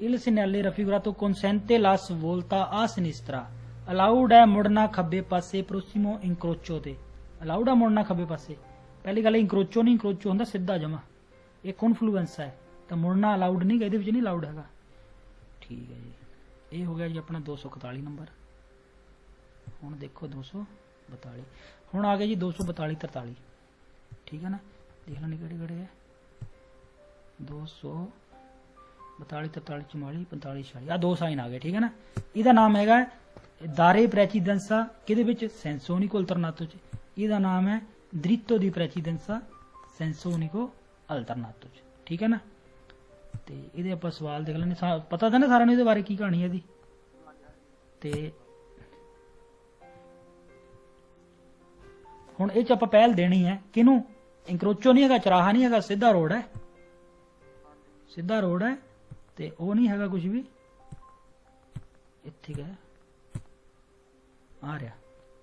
ਇਲ ਸਿਨੈਲੇ ਰਫੀਗੁਰਾਤੋ ਕਨਸੈਂਟੇ ਲਾ ਸਵੋਲਤਾ ਆ ਸਿਨਿਸਟਰਾ, ਅਲਾਉਡ ਹੈ ਮੁੜਨਾ ਖੱਬੇ ਪਾਸੇ ਪ੍ਰੋਸੀਮੋ ਇੰਕਰੋਚੋ ਤੇ, ਅਲਾਉਡ ਹੈ ਮੁੜਨਾ ਖੱਬੇ ਪਾਸੇ। ਪਹਿਲੀ ਗੱਲ ਇੰਕਰੋਚੋ ਨਹੀਂ, ਇੰਕਰੋਚੋ ਹੁੰਦਾ ਸਿੱਧਾ ਜਮਾ, ਇਹ ਕਨਫਲੂਐਂਸ ਹੈ ਤਾਂ ਮੁੜਨਾ ਅਲਾਉਡ ਨਹੀਂ, ਇਹਦੇ ਵਿੱਚ ਨਹੀਂ ਅਲਾਉਡ ਹੈਗਾ। ਠੀਕ ਹੈ ਜੀ, ਇਹ ਹੋ ਗਿਆ ਜੀ ਆਪਣਾ 241 ਨੰਬਰ। ਹੁਣ ਦੇਖੋ 242, ਹੁਣ ਆ ਗਿਆ ਜੀ 242 43, ਠੀਕ ਹੈ ਨਾ। देख लो किहड़े किहड़े है, 242 43 44 45 46, आ दो साइन आ गए, ठीक है ना। ਇਹਦਾ ਨਾਮ ਹੈਗਾ ਦਾਰੇ ਪ੍ਰੈਚੀਡੈਂਸਾ, ਕਿਹਦੇ ਵਿੱਚ? ਸੈਂਸੋਨਿਕੋ ਅਲਟਰਨਾਟੋ ਚ। ਇਹਦਾ ਨਾਮ ਹੈ ਦ੍ਰਿਤੋ ਦੀ ਪ੍ਰੈਚੀਡੈਂਸਾ ਸੈਂਸੋਨਿਕੋ ਅਲਟਰਨਾਟੋ ਚ, ਠੀਕ ਹੈ ਨਾ। ਤੇ ਇਹਦੇ ਆਪਾਂ ਸਵਾਲ ਦੇਖ ਲੈਣੇ, ਪਤਾ ਤਾਂ ਨਾ ਸਾਰਿਆਂ ਨੂੰ ਇਹਦੇ ਬਾਰੇ ਕੀ ਕਹਾਣੀ ਹੈ ਇਹਦੀ। ਤੇ ਹੁਣ ਇਹ ਚ ਆਪਾਂ ਪਹਿਲ ਦੇਣੀ ਹੈ ਕਿਹਨੂੰ? ਇੰਕਰੋਚੋ ਨਹੀਂ ਹੈਗਾ, ਚਰਾਹਾ ਨਹੀਂ ਹੈਗਾ, ਸਿੱਧਾ ਰੋਡ ਹੈ, ਸਿੱਧਾ ਰੋਡ ਹੈ ਤੇ ਉਹ ਨਹੀਂ ਹੈਗਾ ਕੁਝ ਵੀ, ਇੱਥੇ ਗਿਆ ਆ ਰਿਹਾ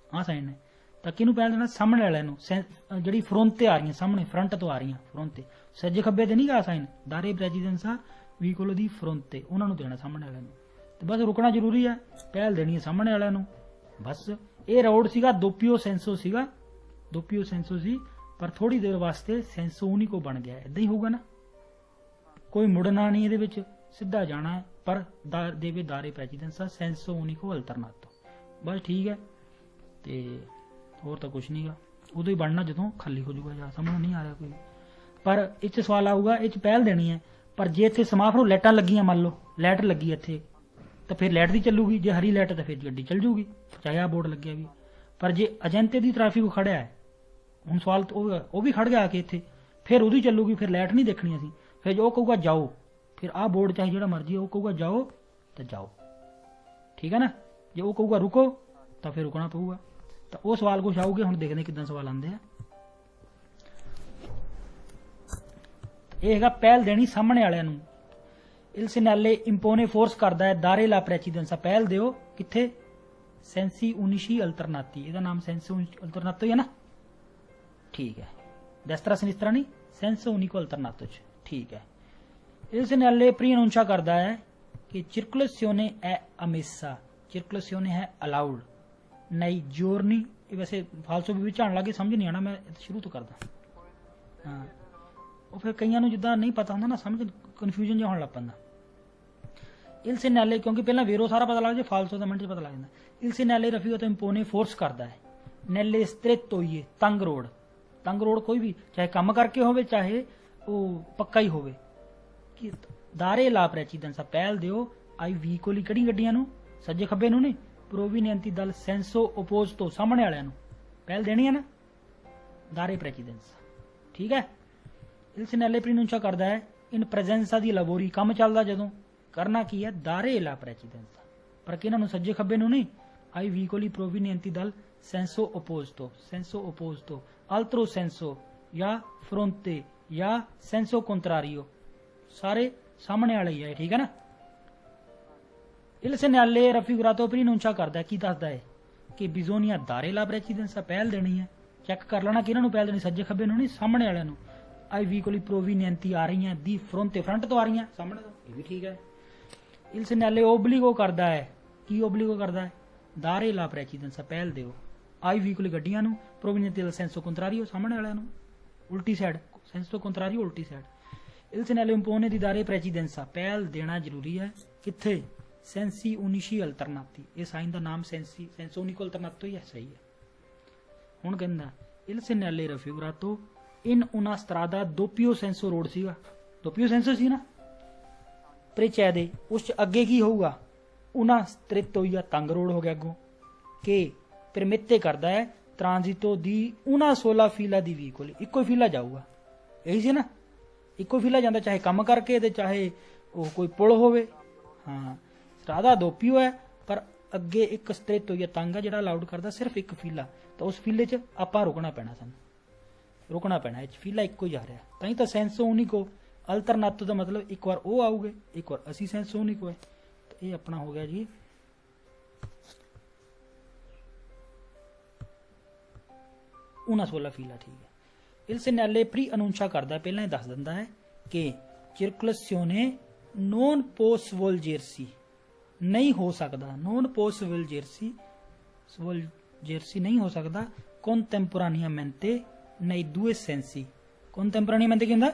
ਆ ਸਾਈਡ ਨੇ, ਤਾਂ ਕਿਹਨੂੰ ਪਹਿਲ ਦੇਣਾ? ਸਾਹਮਣੇ ਵਾਲਿਆਂ ਨੂੰ, ਜਿਹੜੀ ਫਰੰਟ ਤੇ ਆ ਰਹੀਆਂ, ਸਾਹਮਣੇ ਫਰੰਟ ਤੋਂ ਆ ਰਹੀਆਂ, ਫਰੰਟ ਤੇ ਸੱਜੇ ਖੱਬੇ ਤੇ ਨਹੀਂ ਗਾ ਸਾਈਨ, ਦਾਰੇ ਪ੍ਰੈਚੀਡੈਂਸਾ ਵੀਕੋਲੋ ਦੀ ਫਰੰਟ ਤੇ, ਉਹਨਾਂ ਨੂੰ ਦੇਣਾ ਸਾਹਮਣੇ ਵਾਲਿਆਂ ਨੂੰ। ਤੇ ਬਸ ਰੁਕਣਾ ਜ਼ਰੂਰੀ ਹੈ, ਪਹਿਲ ਦੇਣੀ ਹੈ ਸਾਹਮਣੇ ਵਾਲਿਆਂ ਨੂੰ ਬਸ। ਇਹ ਰੋਡ ਸੀਗਾ ਦੋਪੀਓ ਸੈਂਸੋ ਸੀਗਾ, ਦੋਪੀਓ ਸੈਂਸੋ ਸੀ, ਪਰ ਥੋੜੀ ਦੇਰ ਵਾਸਤੇ ਸੈਂਸੋਨਿਕੋ ਬਣ ਗਿਆ। ਇਦਾਂ ਹੀ ਹੋਊਗਾ ਨਾ, ਕੋਈ ਮੁੜਨਾ ਨਹੀਂ ਇਹਦੇ ਵਿੱਚ, ਸਿੱਧਾ ਜਾਣਾ ਹੈ, ਪਰ ਦੇਵੇ ਦਾਰੇ ਪ੍ਰੈਚੀਡੈਂਸਾ ਸੈਂਸੋਨਿਕੋ ਅਲਟਰਨਾਟੋ, ਬਸ ਠੀਕ ਹੈ। ਤੇ ਹੋਰ ਤਾਂ ਕੁਛ ਨਹੀਂਗਾ, ਉਦੋਂ ਹੀ ਬਣਨਾ ਜਦੋਂ ਖਾਲੀ ਹੋ ਜਾਊਗਾ, ਜਾਂ ਸਾਹਮਣੇ ਨਹੀਂ ਆ ਰਿਹਾ ਕੋਈ। ਪਰ ਇਹ 'ਚ ਸਵਾਲ ਆਊਗਾ, ਇਹ 'ਚ ਪਹਿਲ ਦੇਣੀ ਹੈ, ਪਰ ਜੇ ਇੱਥੇ ਸਮਾਫਰੋ ਲਾਈਟਾਂ ਲੱਗੀਆਂ, ਮੰਨ ਲਓ ਲਾਈਟ ਲੱਗੀ ਇੱਥੇ, ਤਾਂ ਫਿਰ ਲਾਈਟ ਦੀ ਚੱਲੂਗੀ, ਜੇ ਹਰੀ ਲਾਈਟ ਤਾਂ ਫਿਰ ਗੱਡੀ ਚੱਲ ਜੂਗੀ, ਚਾਹੇ ਆ ਬੋਰਡ ਲੱਗਿਆ ਵੀ। ਪਰ ਜੇ ਅਜੰਤੇ ਦੀ ਟ੍ਰੈਫਿਕ ਖੜਿਆ ਹੈ, ਹੁਣ ਸਵਾਲ ਉਹ ਵੀ ਖੜ ਗਿਆ ਆ ਕੇ ਇੱਥੇ, ਫਿਰ ਉਹਦੀ ਚੱਲੂਗੀ, ਫਿਰ ਲਾਈਟ ਨਹੀਂ ਦੇਖਣੀ ਅਸੀਂ, ਫਿਰ ਉਹ ਕਹੂਗਾ ਜਾਓ, ਫਿਰ ਆਹ ਬੋਰਡ ਚਾਹੇ ਜਿਹੜਾ ਮਰਜ਼ੀ ਉਹ ਕਹੂਗਾ ਜਾਓ ਤਾਂ ਜਾਓ, ਠੀਕ ਹੈ ਨਾ। ਜੇ ਉਹ ਕਹੂਗਾ ਰੁਕੋ ਤਾਂ ਫਿਰ ਰੁਕਣਾ ਪਊਗਾ। ਤਾਂ ਉਹ ਸਵਾਲ ਕੁਛ ਆਊਗੇ, ਹੁਣ ਦੇਖਦੇ ਕਿੱਦਾਂ ਸਵਾਲ ਆਉਂਦੇ ਆ। ਇਹ ਹੈਗਾ ਪਹਿਲ ਦੇਣੀ ਸਾਹਮਣੇ ਵਾਲਿਆਂ ਨੂੰ। ਇਲ ਸਿਨੈਲੇ ਇੰਪੋਨੇ ਫੋਰਸ ਕਰਦਾ ਹੈ ਦਾਰੇ ਲਾ ਪ੍ਰੈਚੀਡੈਂਸਾ, ਪਹਿਲ ਦਿਓ ਕਿੱਥੇ? ਸੈਂਸੀ ਉਨਿਸ਼ੀ ਅਲਟਰਨਾਤੀ, ਇਹਦਾ ਨਾਮ ਸੈਂਸੀ ਅਲਟਰਨਾਤੋ ਹੀ ਹੈ ਨਾ, ठीक है। destra sinistra नहीं, senso unico alternato च, ठीक है। il segnale preannuncia करता है कि circolazione è ammessa, circolazione है allowed, नई giorni, वैसे फालसो भी झाण लगे समझ नहीं आना, मैं शुरू तो करदा। हाँ ਉਹ ਫਿਰ ਕਈਆਂ ਨੂੰ ਜਿੱਦਾਂ ਨਹੀਂ ਪਤਾ ਹੁੰਦਾ ਨਾ, ਸਮਝ ਕਨਫਿਊਜ਼ਨ ਜਿਹਾ ਹੋਣ ਲੱਗ ਪੈਂਦਾ। il segnale ਕਿਉਂਕਿ ਪਹਿਲਾਂ ਵੇਰੋ ਸਾਰਾ ਪਤਾ ਲੱਗ ਜੇ, ਫਾਲਸੋ ਦਾ ਮਿੰਟ 'ਚ ਪਤਾ ਲੱਗ ਜਾਂਦਾ। il segnale ਰਫੀਓ ਤੋਂ ਇੰਪੋਨੇ ਫੋਰਸ ਕਰਦਾ ਹੈ nelle strettoie, ਤੰਗ ਰੋਡ, ਤੰਗ ਰੋਡ ਕੋਈ ਵੀ, ਚਾਹੇ ਕੰਮ ਕਰਕੇ ਹੋਵੇ ਚਾਹੇ ਉਹ ਪੱਕਾ ਹੀ ਹੋਵੇ, ਕਿ ਦਾਰੇ ਲਾ ਪ੍ਰੈਚੀਡੈਂਸਾ, ਪਹਿਲ ਦਿਓ ਆਈ ਵੀਕੋਲੀ ਕਿਹੜੀ ਗੱਡੀਆਂ ਨੂੰ? ਸੱਜੇ ਖੱਬੇ ਨੂੰ ਨਹੀਂ, ਪ੍ਰੋਵੀਨੈਂਤੀ ਦਲ ਸੈਂਸੋ ਓਪੋਜ਼ ਤੋਂ, ਸਾਹਮਣੇ ਵਾਲਿਆਂ ਨੂੰ ਪਹਿਲ ਦੇਣੀ ਹੈ ਨਾ, ਦਾਰੇ ਪ੍ਰੈਚੀਡੈਂਸਾ, ਠੀਕ ਹੈ। il segnale preannuncia ਕਰਦਾ ਹੈ ਇਨ ਪ੍ਰੈਜ਼ੈਂਸਾ ਦੀ ਲਬੋਰੀ, ਕੰਮ ਚੱਲਦਾ ਜਦੋਂ, ਕਰਨਾ ਕੀ ਹੈ? ਦਾਰੇ ਲਾ ਪ੍ਰੈਚੀਡੈਂਸਾ, ਪਰ ਕਿਹਨਾਂ ਨੂੰ? ਸੱਜੇ ਖੱਬੇ ਨੂੰ ਨਹੀਂ, ai vicoli provenienti dal senso opposto, altro senso, या फ्रोंते या सेंसो कॉन्ट्रारियो, सारे सामने वाले ही है, ठीक है ना। इल सेनाले रफिगुरातो प्रीनुंचा करदा है, की दसदा है कि बिजोनिया दारे ला प्रेसिडेंसा पहल देनी है। चैक कर लेना कि पहल देनी, सज्जे खब्बे नहीं, सामने वाले नूं। आई वीकोली प्रोवीनियंती आ रही हैं, दी फ्रोंते फ्रंट तो आ रही हैं, सामने तो, ये भी ठीक है। इल सेनाले ओब्लिगो करदा है, की ओब्लिगो करदा है, दारे ला प्रेसिडेंसा पहल देओ। आई वीकोली गड्डियां नूं, प्रोवीनियंती ला सेंसो कॉन्ट्रारियो सामने वाले नूं, उल्टी साइड, सेंसो कॉन्ट्रारियो उल्टी साइड। इल सेनाले इंपोने दी दारे प्रेसिडेंसा पहल देना जरूरी है, किथे, सेंसी उनिशी अल्टरनाती, ये साइन का नाम सेंसी सेंसो उनिको अल्टरनातो ही है, सही है। हुण कहंदा इल सेनाले रफिगुरातो इन उना स्ट्रादा दोपियो सेंसो रोड सीगा, दोपियो सेंसो सी ना प्रेचैदे, उस अगे की होऊगा, उना स्त्रितो या तंग रोड हो गया अगों, के परमिते करदा है ट्रांजिटो दी उना 16 फीला दी वीकोली, इको फीला जाऊगा, यही सी ना, इको फीला जांदा, चाहे काम करके ते चाहे कोई पुल होवे। हाँ, स्ट्रादा दोपियो है पर अगे एक स्त्रितो या तंग है, जिहड़ा अलाउड करदा सिर्फ एक फीला, तो उस फीले च आपां रुकना पैना, सानूं रुकना पैना, फीला इको ही आ रहा, तां तो सेंसो उनिको अल्टरनातो का मतलब एक बार वो आऊगे, एक बार असी सेंसो उनिको है, तो ये अपना हो गया जी उना 16 फीला, ठीक है। इल सेनाले प्री अनुंचा करदा, पहला ही दस दिंदा है कि चिरकुलसियोने नॉन पोस्ट वोल्जेरसी नहीं हो सकता, नॉन पोस्ट वोल्जेरसी नहीं हो सकता, कॉन्टेम्पोरानियामेंटे nei due sensi, contemporaneamente ਕੀ ਹੁੰਦਾ,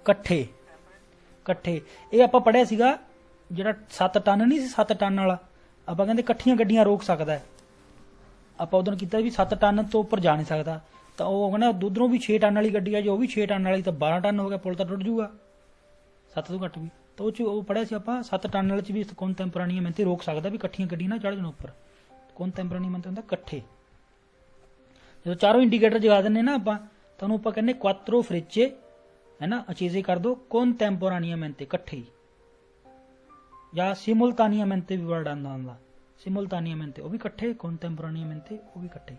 ਇਕੱਠੇ ਇਕੱਠੇ। ਇਹ ਆਪਾਂ ਪੜਿਆ ਸੀਗਾ ਜਿਹੜਾ 7 ਟਨ ਨਹੀਂ ਸੀ, 7 ਟਨ ਵਾਲਾ, ਆਪਾਂ ਕਹਿੰਦੇ ਇਕੱਠੀਆਂ ਗੱਡੀਆਂ ਰੋਕ ਸਕਦਾ ਹੈ, ਆਪਾਂ ਉਦੋਂ ਕੀਤਾ ਵੀ 7 ਟਨ ਤੋਂ ਉੱਪਰ ਜਾ ਨਹੀਂ ਸਕਦਾ, ਤਾਂ ਉਹ ਕਹਿੰਦਾ ਉਧਰੋਂ ਵੀ 6 ਟਨ ਵਾਲੀ ਗੱਡੀ ਆ, ਜੇ ਉਹ ਵੀ 6 ਟਨ ਵਾਲੀ ਤਾਂ 12 ਟਨ ਹੋ ਗਿਆ, ਪੁਲ ਤਾਂ ਟੁੱਟ ਜੂਗਾ 7 ਤੋਂ ਘੱਟ ਵੀ, ਤਾਂ ਉਹ ਚ ਉਹ ਪੜਿਆ ਸੀ ਆਪਾਂ 7 ਟਨ ਵਾਲੇ ਚ ਵੀ contemporaneamente ਰੋਕ ਸਕਦਾ, ਵੀ ਇਕੱਠੀਆਂ ਗੱਡੀਆਂ ਨਾ ਚੜ੍ਹ ਜਾਣ ਉੱਪਰ। contemporaneamente ਹੁੰਦਾ ਇਕੱਠੇ। जो चारों इंडीकेटर जगा देने ना आप, तो आप कहने क्वात्रो फ्रिचे है ना, अचेजे कर दो contemporaneamente इकट्ठे, या simultaneamente भी वर्ड आंदा ਹੁੰਦਾ, simultaneamente वो भी इकट्ठे, contemporaneamente वो भी इकट्ठे।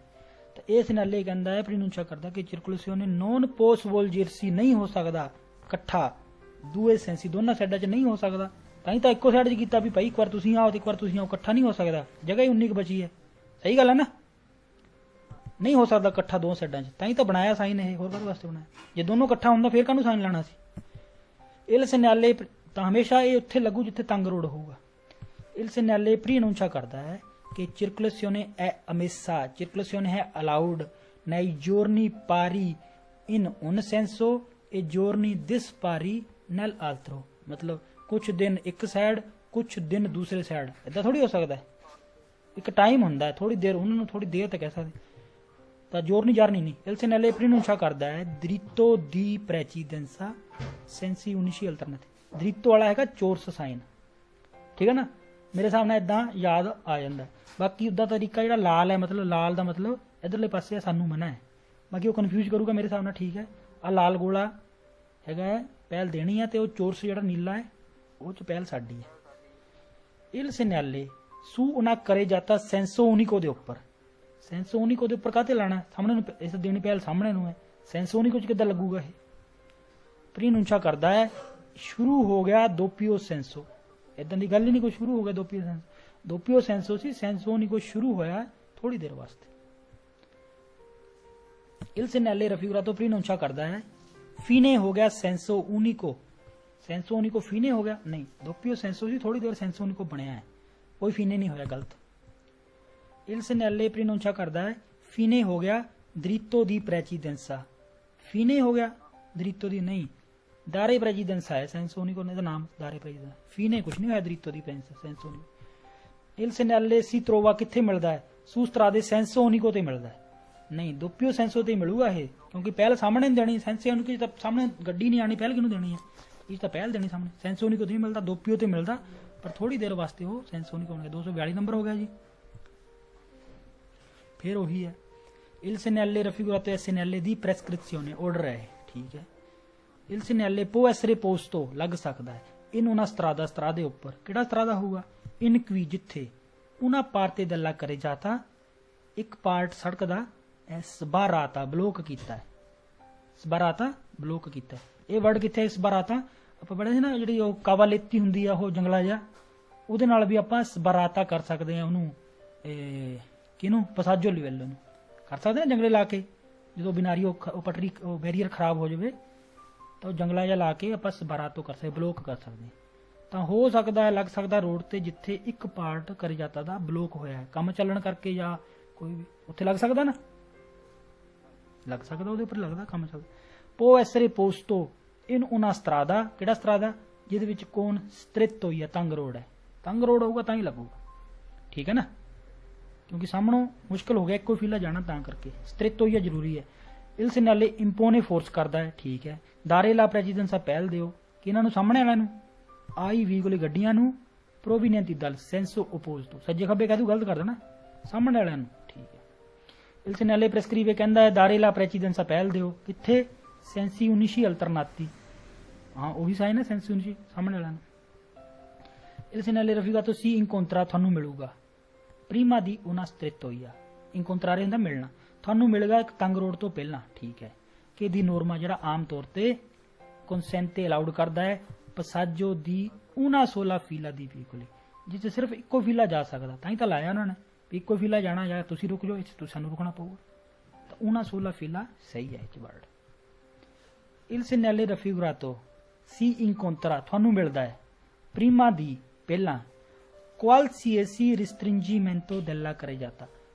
तो ये सिनाले कहता है प्रीनुंचा करता कि चिरकुलेसियोने नॉन पोस्ट वोल्जेरसी नहीं हो सकता इकट्ठा, दूए सेंसी दोनों साइडा च नहीं हो सकता, तां तो इको साइड च कीता भी भाई एक बार तुसीं आओ, एक बार तुसीं आओ, इकट्ठा नहीं हो सकता, जगह ही 19 बची है, सही गल है ना, नहीं हो सकता इकट्ठा दो साइडा च, तां तो बनाया साइन है, होर काहदे वास्ते बनाया, जे दोनों इकट्ठा हुंदा फिर काहनूं साइन लाना सी। इल सेनाले तो हमेशा ये उत्थे लगू जिथे तंग रोड होगा। इल सेनाले प्रीनुंचा करता है कि चिरकुलेसियोने è ammessa, चिरकुलेसियोने है allowed, nei giorni pari in un senso e giorni dispari nell'altro, मतलब कुछ दिन एक साइड कुछ दिन दूसरे साइड, इदा थोड़ी हो सकता है, एक टाइम हुंदा है, थोड़ी देर उन्होंने थोड़ी देर तक कह सकते, तो giorni giorni नहीं। इल सेनाले प्रीनुंचा करता है dritto di precedenza sensi unici alternati, dritto वाला हैगा चोरस साइन, ठीक है ना, मेरे सामने इदा याद आ जाता है। बाकी उदा तरीका जो लाल है, मतलब लाल का मतलब इधरले पासे सानू मना है, बाकी वो कन्फ्यूज करूगा मेरे हिसाब नाल, ठीक है। आ लाल गोला हैगा पहल देनी है, तो वो चोरस जो नीला है वो च पहल साडी है। इल सेनाले सू उना करे जाता सेंसो उनिको दे उपर, सेंसो उनिको दे उपर काहते लाना, सामने इस देनी पहल सामने नूं है, सेंसो उनिको च किद्दां लगूगा ये। प्रीनुंचा करदा है शुरू हो गया दोपियो सेंसो, इदां दी गल ही नहीं, कोई शुरू हो गया दोपियो सेंसो, दोपियो सेंसो सी, सेंसो उनिको शुरू होया थोड़ी देर वास्ते। इल सेनाले रफिगुरातो प्रीनुंचा करदा है फीने हो गया सेंसो उनिको, सेंसो उनिको फीने हो गया नहीं, दोपियो सेंसो सी, थोड़ी देर सेंसो उनिको बनया है, कोई फीने नहीं होया, गलत। इल सेनाले प्रीनुंचा करदा है फीने हो गया dritto di precedenza, फीने हो गया dritto di नहीं, दारे प्रेसिडेंसा है, सेंसो उनिको ने नाम दारे प्रेसिडेंसा, फीने कुछ नहीं होया dritto di सेंसो उनिको। इल सेनाले सी त्रोवा कित्थे मिलदा है, सू स्ट्रादे सेंसो उनिको ते मिलदा है, नहीं दोपियो सेंसो ते मिलूगा ये, क्योंकि पहल सामने नहीं देनी, सेंसो उनिको तो सामने गड्डी नहीं आनी, पहल किनू देनी है, ये तो पहल देनी सामने, सेंसो उनिको नहीं मिलता, दोपियो ते मिलता, पर थोड़ी देर वास्ते वो सेंसो उनिको होने। 242 नंबर हो गया जी, फिर वही है। इल सेनाले रफिगुरातो ए सेनाले दी प्रेस्क्रिप्शियोने ऑर्डर है, ठीक है। इल सेनाले può essere posto लग सकता है इन una strada, strade ऊपर, किहड़ा स्त्रादा होगा, इन qui जिथे una parte della carreggiata, एक पार्ट सड़क दा ਸਬਾਰਾਤਾ ਬਲੋਕ ਕੀਤਾ, ਸਬਾਰਾਤਾ ਬਲੋਕ ਕੀਤਾ। ਇਹ ਵਰਡ ਕਿੱਥੇ ਸਬਾਰਾਤਾ ਆਪਾਂ ਪੜ੍ਹਿਆ ਸੀ ਨਾ, ਜਿਹੜੀ ਉਹ ਕਾਵਾਲੇਤੀ ਹੁੰਦੀ ਆ ਉਹ ਜੰਗਲਾ ਜਿਹਾ, ਉਹਦੇ ਨਾਲ ਵੀ ਆਪਾਂ ਸਬਾਰਾਤਾ ਕਰ ਸਕਦੇ ਹਾਂ ਉਹਨੂੰ, ਕਿਹਨੂੰ ਪਸਾਜੋ ਲਿਵੈਲੋ ਨੂੰ ਕਰ ਸਕਦੇ ਹਾਂ ਜੰਗਲੇ ਲਾ ਕੇ। ਜਦੋਂ ਬਿਨਾਰੀ ਉਹ ਪਟਰੀ ਉਹ ਬੈਰੀਅਰ ਖਰਾਬ ਹੋ ਜਾਵੇ ਤਾਂ ਉਹ ਜੰਗਲਾ ਜਿਹਾ ਲਾ ਕੇ ਆਪਾਂ ਸਬਾਰਾਤੋ ਕਰ ਸਕਦੇ, ਬਲੋਕ ਕਰ ਸਕਦੇ ਹਾਂ। ਤਾਂ ਹੋ ਸਕਦਾ ਲੱਗ ਸਕਦਾ ਰੋਡ ਤੇ ਜਿੱਥੇ ਇੱਕ ਪਾਰਟ ਕਰਿਜਾਤਾ ਦਾ ਬਲੋਕ ਹੋਇਆ ਹੈ ਕੰਮ ਚੱਲਣ ਕਰਕੇ, ਜਾਂ ਕੋਈ ਵੀ ਉੱਥੇ ਲੱਗ ਸਕਦਾ ਨਾ, ਲੱਗ ਸਕਦਾ ਉਹਦੇ ਉੱਪਰ ਲੱਗਦਾ ਕੰਮ ਚੱਲਦਾ। ਪੋ ਐਸਰੇ ਪੋਸਟੋ ਇਨ ਉਨਾ ਸਤਰਾਦਾ, ਕਿਹੜਾ ਸਤਰਾਦਾ ਜਿਹਦੇ ਵਿੱਚ ਕੌਣ ਸਤ੍ਰਿਤ ਹੋਈ ਹੈ, ਤੰਗ ਰੋਡ ਹੈ, ਤੰਗ ਰੋਡ ਹੋਊਗਾ ਤਾਂ ਹੀ ਲੱਗੂਗਾ, ਠੀਕ ਹੈ ਨਾ, ਕਿਉਂਕਿ ਸਾਹਮਣੋਂ ਮੁਸ਼ਕਲ ਹੋ ਗਿਆ ਇੱਕੋ ਫੀਲਾ ਜਾਣਾ, ਤਾਂ ਕਰਕੇ ਸਤ੍ਰਿਤ ਹੋਈ ਹੈ ਜ਼ਰੂਰੀ ਹੈ। ਇਲ ਸਿਨਾਲੇ ਇੰਪੋਨੇ ਫੋਰਸ ਕਰਦਾ ਹੈ, ਠੀਕ ਹੈ। ਦਾਰੇ ਲਾ ਪ੍ਰੈਜੀਡੈਂਸਾ ਪਹਿਲ ਦਿਓ ਕਿ ਇਹਨਾਂ ਨੂੰ, ਸਾਹਮਣੇ ਵਾਲਿਆਂ ਨੂੰ, ਆਈ ਵੀ ਕੋਲੇ ਗੱਡੀਆਂ ਨੂੰ, ਪ੍ਰੋਵੀਨੈਂਤੀ ਦਲ ਸੈਂਸੋ ਓਪੋਜ਼ ਤੋਂ, ਸੱਜੇ ਖੱਬੇ ਕਹਿ ਦੂ ਗਲਤ ਕਰ ਦੇਣਾ, ਸਾਹਮਣੇ ਵਾਲਿਆਂ ਨੂੰ, ਠੀਕ ਹੈ। ਇਲ ਸਿਨਾਲੇ ਪ੍ਰੈਸਕ੍ਰੀਵੇ ਕਹਿੰਦਾ ਹੈ ਦਾਰੇ ਲਾ ਪ੍ਰੈਜੀਡੈਂਸਾ ਪਹਿਲ ਦਿਓ ਕਿੱਥੇ, ਸੈਂਸੀ ਉਨੀਸ਼ੀ ਅਲਟਰਨਾਤੀ, ਹਾਂ ਉਹੀ ਸਾਈਨ ਹੈ ਸੈਂਸੀ ਉਨੀਸ਼ੀ, ਸਾਹਮਣੇ ਵਾਲਿਆਂ ਨੂੰ। ਇਲ ਸਿਨਾਲੇ ਰਫੀਗਾ ਤੋਂ ਸੀ ਇੰਕੋਂਤਰਾ ਤੁਹਾਨੂੰ ਮਿਲੂਗਾ, ਪ੍ਰੀਮਾ ਦੀ ਉਹਨਾਂ ਸਤ੍ਰਿਤ ਹੋਈ ਆ, ਇੰਕੋਂਤਰਾਰੇ ਹੁੰਦਾ ਮਿਲਣਾ, ਤੁਹਾਨੂੰ ਮਿਲੇਗਾ ਇੱਕ ਤੰਗ ਰੋਡ ਤੋਂ ਪਹਿਲਾਂ, ਠੀਕ ਹੈ। ਕਿ ਦੀ ਨੋਰਮਾ ਜਿਹੜਾ ਆਮ ਤੌਰ ਤੇ ਕੰਸੈਂਟੇ ਅਲਾਉਡ ਕਰਦਾ ਹੈ ਪਸਾਜੋ ਦੀ ਉਹਨਾਂ 16 ਫੀਲਾ ਦੀ ਵਹੀਕੁਲੀ, ਜਿੱਥੇ ਸਿਰਫ ਇੱਕੋ ਫੀਲਾ ਜਾ ਸਕਦਾ, ਤਾਂ ਹੀ ਤਾਂ ਲਾਇਆ ਉਹਨਾਂ ਨੇ ਵੀ ਇੱਕੋ ਫੀਲਾ ਜਾਣਾ, ਜਾਂ ਤੁਸੀਂ ਰੁਕ ਜਾਓ, ਇੱਥੇ ਸਾਨੂੰ ਰੁਕਣਾ ਪਊਗਾ, ਤਾਂ ਉਹਨਾਂ 16 ਫੀਲਾ ਸਹੀ ਹੈ ਇਹ ਵਰਡ। ਇਲ ਸਿਨੈਲੇ ਰਫੀਗਰਾਤੋ ਸੀ ਇੰਕੋਂਤਰਾ ਤੁਹਾਨੂੰ ਮਿਲਦਾ ਹੈ ਪ੍ਰੀਮਾ ਦੀ ਪਹਿਲਾਂ, ਕੁਆਲਸੀਏਸੀ ਰਿਸਟ੍ਰਿੰਜੀਮੈਂਟੋ ਦੈਲਾ ਕਰੇ ਜਾਤਾ,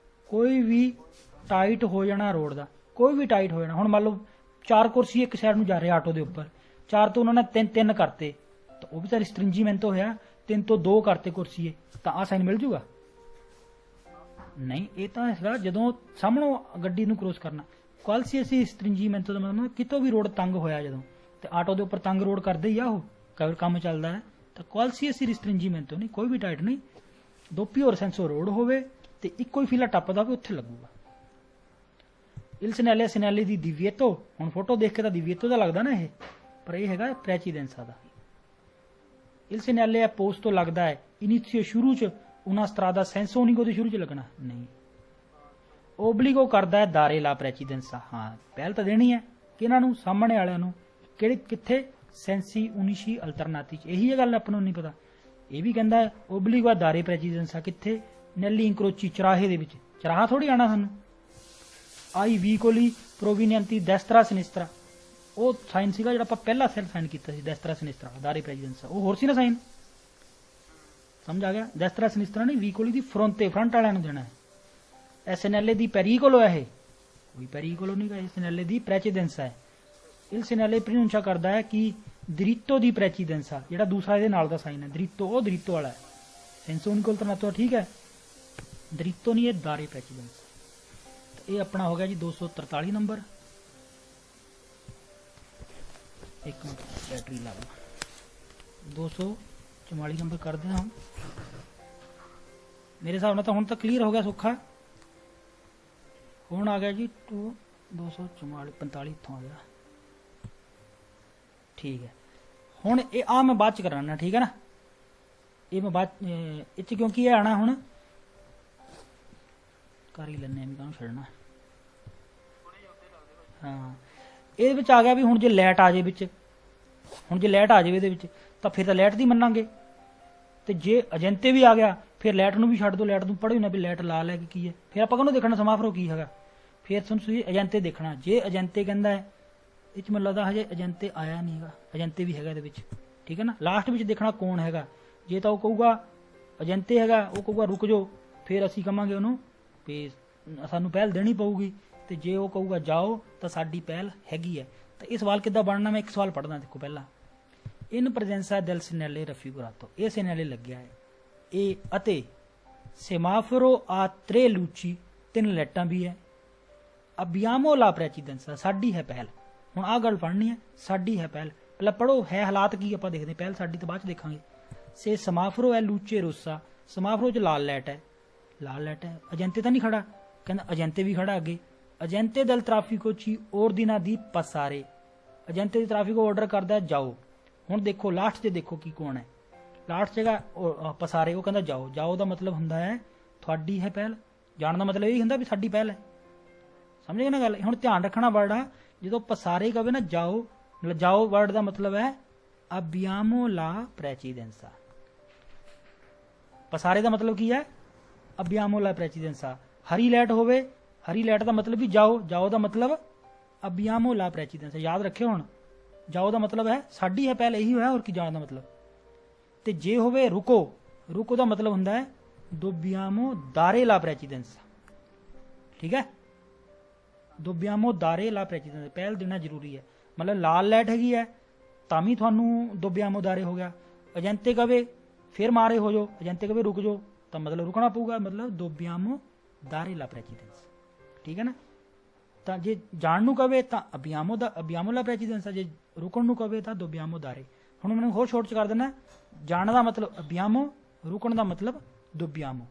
ਕੋਈ ਵੀ ਟਾਈਟ ਹੋ ਜਾਣਾ ਰੋਡ ਦਾ, ਕੋਈ ਵੀ ਟਾਈਟ ਹੋ ਜਾਣਾ। ਹੁਣ ਮੰਨ ਲਓ 4 ਕੁਰਸੀ ਇੱਕ ਸਾਈਡ ਨੂੰ ਜਾ ਰਿਹਾ ਆਟੋ ਦੇ ਉੱਪਰ, 4 ਤੋਂ ਉਹਨਾਂ ਨੇ 3 ਕਰਤੇ, ਤਾਂ ਉਹ ਵੀ ਤਾਂ ਰਿਸਟ੍ਰਿੰਜੀਮੈਂਟੋ ਹੋਇਆ, 3 ਤੋਂ 2 ਕਰਤੇ ਕੁਰਸੀਏ, ਤਾਂ ਆਹ ਸਾਈਨ ਮਿਲ ਜੂਗਾ ਨਹੀਂ। ਇਹ ਤਾਂ ਹੈਗਾ ਜਦੋਂ ਸਾਹਮਣੋਂ ਗੱਡੀ ਨੂੰ ਕ੍ਰੋਸ ਕਰਨਾ। ਕੁਆਲਸੀਏਸੀ ਰਿਸਟ੍ਰਿੰਜੀਮੈਂਟੋ ਦਾ ਮਤਲਬ ਕਿਤੋਂ ਵੀ ਰੋਡ ਤੰਗ ਹੋਇਆ ਜਦੋਂ, ਤੇ ਆਟੋ ਦੇ ਉੱਪਰ ਤੰਗ ਰੋਡ ਕਰਦੇ ਹੀ ਆ ਉਹ, ਕਈ ਕੰਮ ਚੱਲਦਾ ਹੈ, ਤਾਂ ਕੁਆਲਸੀਏਸੀ ਰਿਸਟ੍ਰਿੰਜੀਮੈਂਟੋ ਨਹੀਂ, ਕੋਈ ਵੀ ਟਾਈਟ ਨਹੀਂ, ਦੋਪੀ ਔਰ ਸੈਂਸੋ ਰੋਡ ਹੋਵੇ ਤੇ ਇੱਕੋ ਹੀ ਫੀਲਾ ਟੱਪਦਾ ਹੋਵੇ ਉੱਥੇ ਲੱਗੂਗਾ। ਇਲ ਸਿਨੈਲੇ ਸਿਨੈਲੇ ਦੀ ਦਿਵੀਏਤੋ, ਹੁਣ ਫੋਟੋ ਦੇਖ ਕੇ ਤਾਂ ਦਿਵੀਏਤੋ ਦਾ ਲੱਗਦਾ ਨਾ ਇਹ, ਪਰ ਇਹ ਹੈਗਾ ਪ੍ਰੈਚੀਡੈਂਸਾ ਦਾ। ਇਲ ਸਿਨੈਲੇ ਪੋਸਟ ਤੋਂ ਲੱਗਦਾ ਹੈ ਇਨੀਸ਼ੀਓ ਸ਼ੁਰੂ ਚ, ਉਹਨਾਂ ਸਤਰਾਦਾ ਸੈਂਸੋਨਿਕੋ ਦੇ ਸ਼ੁਰੂ ਚ ਲੱਗਣਾ ਨਹੀਂ। ਓਬਲੀਗੋ ਕਰਦਾ ਹੈ ਦਾਰੇ ਲਾ ਪ੍ਰੈਚੀਡੈਂਸਾ, ਹਾਂ ਪਹਿਲ ਤਾਂ ਦੇਣੀ ਹੈ ਕਿ ਇਹਨਾਂ ਨੂੰ, ਸਾਹਮਣੇ ਵਾਲਿਆਂ ਨੂੰ, ਕਿਹੜੇ ਕਿੱਥੇ, ਸੈਂਸੀ ਉਨੀਸ਼ੀ ਅਲਟਰਨਾਤੀ ਚ, ਇਹੀ ਗੱਲ ਆਪਾਂ ਨੂੰ ਨਹੀਂ ਪਤਾ। ਇਹ ਵੀ ਕਹਿੰਦਾ ਓਬਲੀਗੋ ਦਾਰੇ ਪ੍ਰੈਚੀਡੈਂਸਾ ਕਿੱਥੇ, ਨੈਲੀ ਇੰਕਰੋਚੀ ਚਰਾਹੇ ਦੇ ਵਿੱਚ, ਚਰਾਹਾ ਥੋੜੀ ਆਣਾ ਸਾਨੂੰ। ਆਈ ਵੀਕੋਲੀ ਪ੍ਰੋਵੀਨੈਂਤੀ ਡੈਸਤਰਾ ਸਿਨਿਸਤਰਾ, ਉਹ ਸਾਈਨ ਸੀਗਾ ਜਿਹੜਾ ਆਪਾਂ ਪਹਿਲਾ ਸਾਈਨ ਕੀਤਾ ਸੀ, ਡੈਸਤਰਾ ਸਿਨਿਸਤਰਾ ਦਾਰੇ ਪ੍ਰੈਜੀਡੈਂਸਾ, ਉਹ ਹੋਰ ਸੀ ਨਾ ਸਾਈਨ, ਸਮਝ ਆ ਗਿਆ। ਡੈਸਤਰਾ ਸਿਨਿਸਤਰਾ ਨਹੀਂ, ਵੀਕੋਲੀ ਦੀ ਫਰੰਟ ਵਾਲਿਆਂ ਨੂੰ ਦੇਣਾ ਹੈ। ਐਸਐਨਐਲਏ ਦੀ ਪੈਰੀਕੋਲੋ ਹੈ, ਇਹ ਕੋਈ ਪੈਰੀਕੋਲੋ ਨਹੀਂ ਗਾ, ਐਸਐਨਐਲਏ ਦੀ ਪ੍ਰੈਚੀਡੈਂਸਾ ਹੈ। ਇਲ ਸਿਨੈਲੇ ਪ੍ਰੋਨੁੰਸ਼ਾ ਕਰਦਾ ਹੈ ਕਿ ਦ੍ਰਿਤੋ ਦੀ ਪ੍ਰੈਚੀਡੈਂਸਾ, ਜਿਹੜਾ ਦੂਸਰਾ ਇਹਦੇ ਨਾਲ ਦਾ ਸਾਈਨ ਹੈ ਦ੍ਰਿਤੋ, ਉਹ ਦ੍ਰਿਤੋ ਵਾਲਾ ਹੈ, ਸੈਂਸੋਨਿਕਲ ਤਰਨਾਤੋ, ਠੀਕ ਹੈ, ਦ੍ਰਿਤੋ ਨਹੀਂ, ਇਹ ਦਾਰੇ ਪ੍ਰੈਚੀਡੈਂਸਾ। ਇਹ ਆਪਣਾ ਹੋ ਗਿਆ ਜੀ 243 ਨੰਬਰ। ਇੱਕ ਮਿੰਟ ਬੈਟਰੀ ਲਾ ਲਓ, 244 ਨੰਬਰ ਕਰਦੇ ਹਾਂ। ਮੇਰੇ ਹਿਸਾਬ ਨਾਲ ਤਾਂ ਹੁਣ ਤਾਂ ਕਲੀਅਰ ਹੋ ਗਿਆ ਸੌਖਾ। ਹੁਣ ਆ ਗਿਆ ਜੀ 244 ਇੱਥੋਂ ਆ ਗਿਆ, ਠੀਕ ਹੈ। ਹੁਣ ਇਹ ਆ ਮੈਂ ਬਾਅਦ ਚ ਕਰਾਣਾ, ਠੀਕ ਹੈ ਨਾ, ਇਹ ਮੈਂ ਬਾਅਦ ਇਹ ਚ, ਕਿਉਂਕਿ ਇਹ ਆਣਾ ਹੁਣ ਕਰ ਹੀ ਲੈਣੇ ਵੀ ਕਾਹਨੂੰ ਛੱਡਣਾ। ਹਾਂ ਇਹਦੇ ਵਿੱਚ ਆ ਗਿਆ ਵੀ ਹੁਣ ਜੇ ਲਾਈਟ ਆ ਜਾਏ ਵਿੱਚ, ਹੁਣ ਜੇ ਲਾਈਟ ਆ ਜਾਵੇ ਇਹਦੇ ਵਿੱਚ ਤਾਂ ਫਿਰ ਤਾਂ ਲਾਈਟ ਦੀ ਮੰਨਾਂਗੇ, ਤੇ ਜੇ ਏਜੰਤੇ ਵੀ ਆ ਗਿਆ ਫਿਰ ਲਾਈਟ ਨੂੰ ਵੀ ਛੱਡ ਦੋ, ਲਾਈਟ ਨੂੰ ਪੜ੍ਹੋ ਨਾ ਵੀ ਲਾਈਟ ਲਾ ਲੈ ਕੇ ਕੀ ਹੈ, ਫਿਰ ਆਪਾਂ ਕਹਿੰਦੇ ਦੇਖਣਾ ਸਮਾਫਰੋ ਕੀ ਹੈਗਾ, ਫਿਰ ਤੁਹਾਨੂੰ ਤੁਸੀਂ ਏਜੰਤੇ ਦੇਖਣਾ। ਜੇ ਏਜੰਤੇ ਕਹਿੰਦਾ ਹੈ, ਇਹ 'ਚ ਮੈਨੂੰ ਲੱਗਦਾ ਹਜੇ ਏਜੰਤੇ ਆਇਆ ਨਹੀਂ ਹੈਗਾ, ਏਜੰਤੇ ਵੀ ਹੈਗਾ ਇਹਦੇ ਵਿੱਚ, ਠੀਕ ਹੈ ਨਾ। ਲਾਸਟ ਵਿੱਚ ਦੇਖਣਾ ਕੌਣ ਹੈਗਾ, ਜੇ ਤਾਂ ਉਹ ਕਹੂਗਾ ਏਜੰਤੇ ਹੈਗਾ, ਉਹ ਕਹੂਗਾ ਰੁਕ ਜਾਓ, ਫਿਰ ਅਸੀਂ ਕਹਾਂਗੇ ਉਹਨੂੰ ਵੀ ਸਾਨੂੰ ਪਹਿਲ ਦੇਣੀ ਪਊਗੀ, ਤੇ ਜੇ ਉਹ ਕਹੂਗਾ ਜਾਓ ਤਾਂ ਸਾਡੀ ਪਹਿਲ ਹੈਗੀ ਹੈ। ਤਾਂ ਇਹ ਸਵਾਲ ਕਿੱਦਾਂ ਬਣਨਾ, ਮੈਂ ਇੱਕ ਸਵਾਲ ਪੜ੍ਹਦਾ, ਦੇਖੋ ਪਹਿਲਾਂ, ਇਨ ਪ੍ਰੈਜ਼ੈਂਸਾ ਦੈਲ ਸਿਨੈਲੇ ਰਫੀਗੋਰਾਤੋ, ਇਹ ਸਿਨੈਲੇ ਲੱਗਿਆ ਹੈ, ਇਹ ਅਤੇ ਸੇਮਾਫੋਰੋ ਆ त्रे लूची, 3 ਲਾਈਟਾਂ ਵੀ ਹੈ। ਅਬਿਆਮੋ ਲਾ ਪ੍ਰੈਚੀਡੈਂਸਾ, ਸਾਡੀ ਹੈ ਪਹਿਲ। ਹੁਣ ਆਹ ਗੱਲ ਪੜ੍ਹਨੀ ਹੈ, ਸਾਡੀ ਹੈ ਪਹਿਲ, ਪਹਿਲਾਂ ਪੜ੍ਹੋ ਹੈ ਹਾਲਾਤ ਕੀ ਆਪਾਂ ਦੇਖਦੇ, ਪਹਿਲ ਸਾਡੀ ਤਾਂ ਬਾਅਦ ਚ ਦੇਖਾਂਗੇ। ਸੇ ਸਮਾਫਰੋ ਹੈ ਲੂਚੇ ਰੋਸਾ, ਸਮਾਫਰੋ ਚ ਲਾਲ ਲਾਈਟ ਹੈ, ਲਾਲ ਲਾਈਟ ਹੈ, ਏਜੰਤੇ ਤਾਂ ਨਹੀਂ ਖੜਾ, ਕਹਿੰਦਾ ਏਜੰਤੇ ਵੀ ਖੜਾ ਅੱਗੇ। ਏਜੰਤੇ ਦਲ ਟ੍ਰਾਫਿਕੋ ਚੀ ordina di passare, ਏਜੰਤੇ ਦੀ ਟ੍ਰਾਫਿਕੋ ਆਰਡਰ ਕਰਦਾ ਜਾਓ। ਹੁਣ ਦੇਖੋ ਲਾਸਟ 'ਚ ਦੇਖੋ ਕੀ ਕੌਣ ਹੈ, ਲਾਸਟ 'ਚ ਹੈਗਾ ਪਸਾਰੇ, ਉਹ ਕਹਿੰਦਾ ਜਾਓ। ਜਾਓ ਦਾ ਮਤਲਬ ਹੁੰਦਾ ਹੈ ਤੁਹਾਡੀ ਹੈ ਪਹਿਲ, ਜਾਣ ਦਾ ਮਤਲਬ ਇਹ ਹੁੰਦਾ ਵੀ ਸਾਡੀ ਪਹਿਲ ਹੈ, ਸਮਝ ਗਏ ਨਾ ਗੱਲ। ਹੁਣ ਧਿਆਨ ਰੱਖਣਾ ਵਰਡ ਆ, ਜਦੋਂ ਪਸਾਰੇ ਕਵੇ ਨਾ ਜਾਓ, ਜਾਓ ਵਰਡ ਦਾ ਮਤਲਬ ਹੈ ਅਬਿਆਮੋ ਲਾ ਪ੍ਰੈਚੀਡੈਂਸਾ। ਪਸਾਰੇ ਦਾ ਮਤਲਬ ਕੀ ਹੈ? ਅਬਿਆਮੋ ਲਾ ਪ੍ਰੈਚੀਡੈਂਸਾ। ਹਰੀ ਲੈਟ ਹੋਵੇ, ਹਰੀ ਲੈਟ ਦਾ ਮਤਲਬ ਵੀ ਜਾਓ, ਜਾਓ ਦਾ ਮਤਲਬ ਅਬਿਆਮੋ ਲਾ ਪ੍ਰੈਚੀਡੈਂਸਾ। ਯਾਦ ਰੱਖਿਓ ਹੁਣ, ਜਾਓ ਦਾ ਮਤਲਬ ਹੈ ਸਾਡੀ ਹੈ ਪਹਿਲ, ਇਹੀ ਹੋਇਆ, ਹੋਰ ਕੀ ਜਾਣ ਦਾ ਮਤਲਬ। ਤੇ ਜੇ ਹੋਵੇ ਰੁਕੋ, ਰੁਕੋ ਦਾ ਮਤਲਬ ਹੁੰਦਾ ਹੈ ਦੋਬਿਆਮੋ ਦਾਰੇ ਲਾ ਪ੍ਰੈਚੀਡੈਂਸਾ। ਠੀਕ ਹੈ, ਦੋਬਿਆਮੋ ਦਾਰੇ ਲਾ ਪ੍ਰੈਚੀਡੈਂਸਾ, ਪਹਿਲ ਦੇਣਾ ਜ਼ਰੂਰੀ ਹੈ। ਮਤਲਬ ਲਾਲ ਲਾਈਟ ਹੈਗੀ ਹੈ ਤਾਂ ਵੀ ਤੁਹਾਨੂੰ ਦੋਬਿਆਮੋ ਦਾਰੇ ਹੋ ਗਿਆ। ਅਜੰਤੇ ਕਵੇ ਫਿਰ ਮਾਰੇ ਹੋ ਜਾਓ, ਅਜੰਤੇ ਕਵੇ ਰੁਕ ਜਾਓ ਤਾਂ ਮਤਲਬ ਰੁਕਣਾ ਪਊਗਾ, ਮਤਲਬ ਦੋਬਿਆਮੋ ਦਾਰੇ ਲਾ ਪ੍ਰੈਚੀਡੈਂਸਾ। ਠੀਕ ਹੈ ਨਾ। ਤਾਂ ਜੇ ਜਾਣ ਨੂੰ ਕਵੇ ਤਾਂ ਅਬਿਆਮੋ ਦਾ ਅਬਿਆਮੋ ਲਾ ਪ੍ਰੈਚੀਡੈਂਸਾ, ਜੇ ਰੁਕਣ ਨੂੰ ਕਵੇ ਤਾਂ ਦੋਬਿਆਮੋ ਦਾਰੇ। ਹੁਣ ਮੈਨੂੰ ਹੋਰ ਸ਼ੋਰਟ ਚ ਕਰ ਦੇਣਾ, ਜਾਣ ਦਾ ਮਤਲਬ ਅਬਿਆਮੋ, ਰੁਕਣ ਦਾ ਮਤਲਬ ਦੋਬਿਆਮੋ।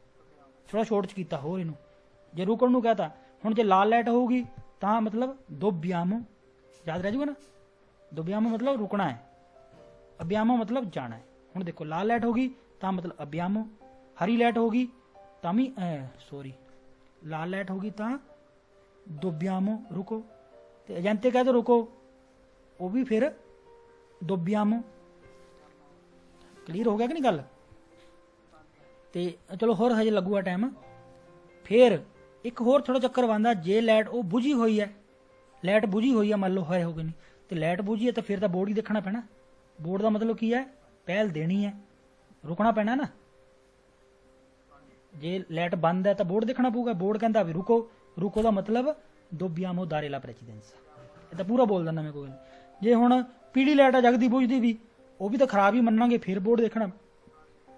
ਥੋੜਾ ਸ਼ੋਰਟ ਚ ਕੀਤਾ ਹੋਰ ਇਹਨੂੰ। ਜੇ ਰੁਕਣ ਨੂੰ ਕਹਤਾ, ਹੁਣ ਜੇ ਲਾਲ ਲਾਈਟ ਹੋਊਗੀ ਤਾਂ ਮਤਲਬ ਦੋਬਿਆਮੋ, ਯਾਦ ਰਹਿ ਜੂਗਾ ਨਾ। ਦੋਬਿਆਮੋ ਮਤਲਬ ਰੁਕਣਾ ਹੈ, ਅਬਿਆਮੋ ਮਤਲਬ ਜਾਣਾ ਹੈ। ਹੁਣ ਦੇਖੋ ਲਾਲ ਲਾਈਟ ਹੋਗੀ ਤਾਂ ਮਤਲਬ ਅਬਿਆਮੋ, ਹਰੀ ਲਾਈਟ ਹੋਗੀ ਤਾਂ ਵੀ ਸੋਰੀ ਲਾਲ ਲਾਈਟ ਹੋਗੀ ਤਾਂ ਦੋਬਿਆਮੋ ਰੁਕੋ, ਤੇ ਅਜੰਤੇ ਕਹਿ ਦੋ ਰੁਕੋ ਉਹ ਵੀ ਫਿਰ ਦੋਬਿਆਮੋ। ਕਲੀਅਰ ਹੋ ਗਿਆ ਕਿ ਨਹੀਂ ਗੱਲ। ਤੇ ਚਲੋ ਹੋਰ ਹਜੇ ਲੱਗੂਗਾ ਟਾਈਮ। ਫਿਰ ਇੱਕ ਹੋਰ ਥੋੜਾ ਚੱਕਰ ਬਣਦਾ, ਜੇ ਲਾਈਟ ਉਹ ਬੁਝੀ ਹੋਈ ਹੈ, ਲਾਈਟ ਬੁਝੀ ਹੋਈ ਹੈ, ਮੰਨ ਲਓ ਹੋਏ ਹੋ ਗਈ ਨਹੀਂ, ਤੇ ਲਾਈਟ ਬੁਝੀ ਹੈ ਤਾਂ ਫਿਰ ਤਾਂ ਬੋਰਡ ਹੀ ਦੇਖਣਾ ਪੈਣਾ। ਬੋਰਡ ਦਾ ਮਤਲਬ ਕੀ ਹੈ? ਪਹਿਲ ਦੇਣੀ ਹੈ, ਰੁਕਣਾ ਪੈਣਾ ਨਾ। ਜੇ ਲਾਈਟ ਬੰਦ ਹੈ ਤਾਂ ਬੋਰਡ ਦੇਖਣਾ ਪਊਗਾ। ਬੋਰਡ ਕਹਿੰਦਾ ਵੀ ਰੁਕੋ, ਰੁਕੋ ਦਾ ਮਤਲਬ ਦੋਬਿਆਮੋ ਦਾਰੇ ਲਾ ਪ੍ਰੈਚੀਡੈਂਸਾ। ਇਹ ਤਾਂ ਪੂਰਾ ਬੋਲ ਦਿੰਦਾ ਮੈਂ, ਕੋਈ ਨਹੀਂ। ਜੇ ਹੁਣ ਪੀਲੀ ਲਾਈਟ ਆ ਜਗਦੀ ਬੁਝਦੀ ਵੀ, ਉਹ ਵੀ ਤਾਂ ਖਰਾਬ ਹੀ ਮੰਨਾਂਗੇ, ਫਿਰ ਬੋਰਡ ਦੇਖਣਾ,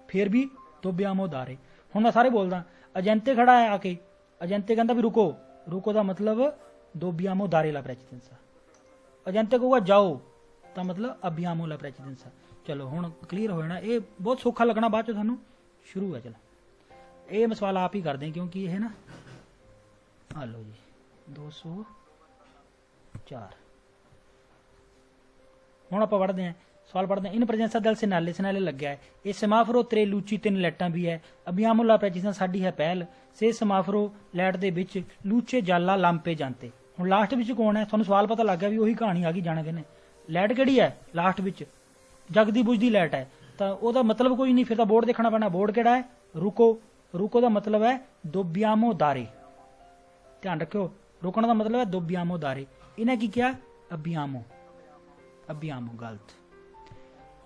ਫਿਰ ਵੀ ਦੋਬਿਆਮੋ ਦਾਰੇ। ਹੁਣ ਮੈਂ ਸਾਰੇ ਬੋਲਦਾ, ਅਜੰਤੇ ਖੜਾ ਹੈ ਆ ਕੇ, ਅਜੰਤੇ ਕਹਿੰਦਾ ਵੀ ਰੁਕੋ, ਰੁਕੋ ਦਾ ਮਤਲਬ ਦੋਬਿਆਮੋ ਦਾਰੇ ਲਾ ਪ੍ਰੈਚੀਡੈਂਸਾ। ਅਜੰਤੇ ਕਹੂਗਾ ਜਾਓ ਤਾਂ ਮਤਲਬ ਅਬਿਆਮੋ ਲਾ ਪ੍ਰੈਚੀਡੈਂਸਾ। ਚਲੋ ਹੁਣ ਕਲੀਅਰ ਹੋ ਜਾਣਾ। ਇਹ ਬਹੁਤ ਸੌਖਾ ਲੱਗਣਾ ਬਾਅਦ ਚ ਤੁਹਾਨੂੰ, ਸ਼ੁਰੂ ਹੈ। ਚਲੋ ਇਹ ਮੈਂ ਸਵਾਲ ਆਪ ਹੀ ਕਰਦੇ ਕਿਉਂਕਿ ਇਹ ਨਾ, ਆ ਲਓ ਜੀ 204। ਹੁਣ ਆਪਾਂ ਪੜ੍ਹਦੇ ਹਾਂ, ਸਵਾਲ ਪੜ੍ਹਦੇ ਹਾਂ। ਇਨ ਪ੍ਰੈਜੈਂਸਾ ਦਲ ਸਿਨਾਲੇ, ਸਿਨਾਲੇ ਲੱਗਿਆ ਹੈ। ਇਹ ਸਮਾਫਰੋ ਤਰੇ ਲੂਚੀ, 3 ਲਾਈਟਾਂ ਵੀ ਹੈ। ਅਬਿਆਮੋ ਲਾ ਪ੍ਰੈਚੀਡੈਂਸਾ ਸਾਡੀ ਹੈ ਪਹਿਲ। ਸੇ ਸਮਾਫਰੋ ਲਾਈਟ ਦੇ ਵਿੱਚ ਲੂਚੇ ਜਾਲਾ ਲਾਂਪੇ ਜਾਂਤੇ। ਹੁਣ ਲਾਸਟ ਵਿੱਚ ਕੌਣ ਹੈ? ਤੁਹਾਨੂੰ ਸਵਾਲ ਪਤਾ ਲੱਗ ਗਿਆ ਵੀ ਉਹੀ ਕਹਾਣੀ ਆ ਗਈ, ਜਾਣਾ ਕਿਨੇ। ਲਾਈਟ ਕਿਹੜੀ ਹੈ? ਲਾਸਟ ਵਿੱਚ ਜਗਦੀ ਬੁਝਦੀ ਲਾਈਟ ਹੈ, ਤਾਂ ਉਹਦਾ ਮਤਲਬ ਕੋਈ ਨਹੀਂ, ਫਿਰ ਤਾਂ ਬੋਰਡ ਦੇਖਣਾ ਪੈਣਾ। ਬੋਰਡ ਕਿਹੜਾ ਹੈ? ਰੁਕੋ, ਰੁਕੋ ਦਾ ਮਤਲਬ ਹੈ ਦੋਬਿਆਮੋ ਦਾਰੇ। ਧਿਆਨ ਰੱਖਿਓ, ਰੁਕਣ ਦਾ ਮਤਲਬ ਹੈ ਦੋਬਿਆਮੋ ਦਾਰੇ। ਇਹਨੇ ਕੀ ਕਿਹਾ? ਅਬਿਆਮੋ, ਅਬਿਆਮੋ ਗਲਤ।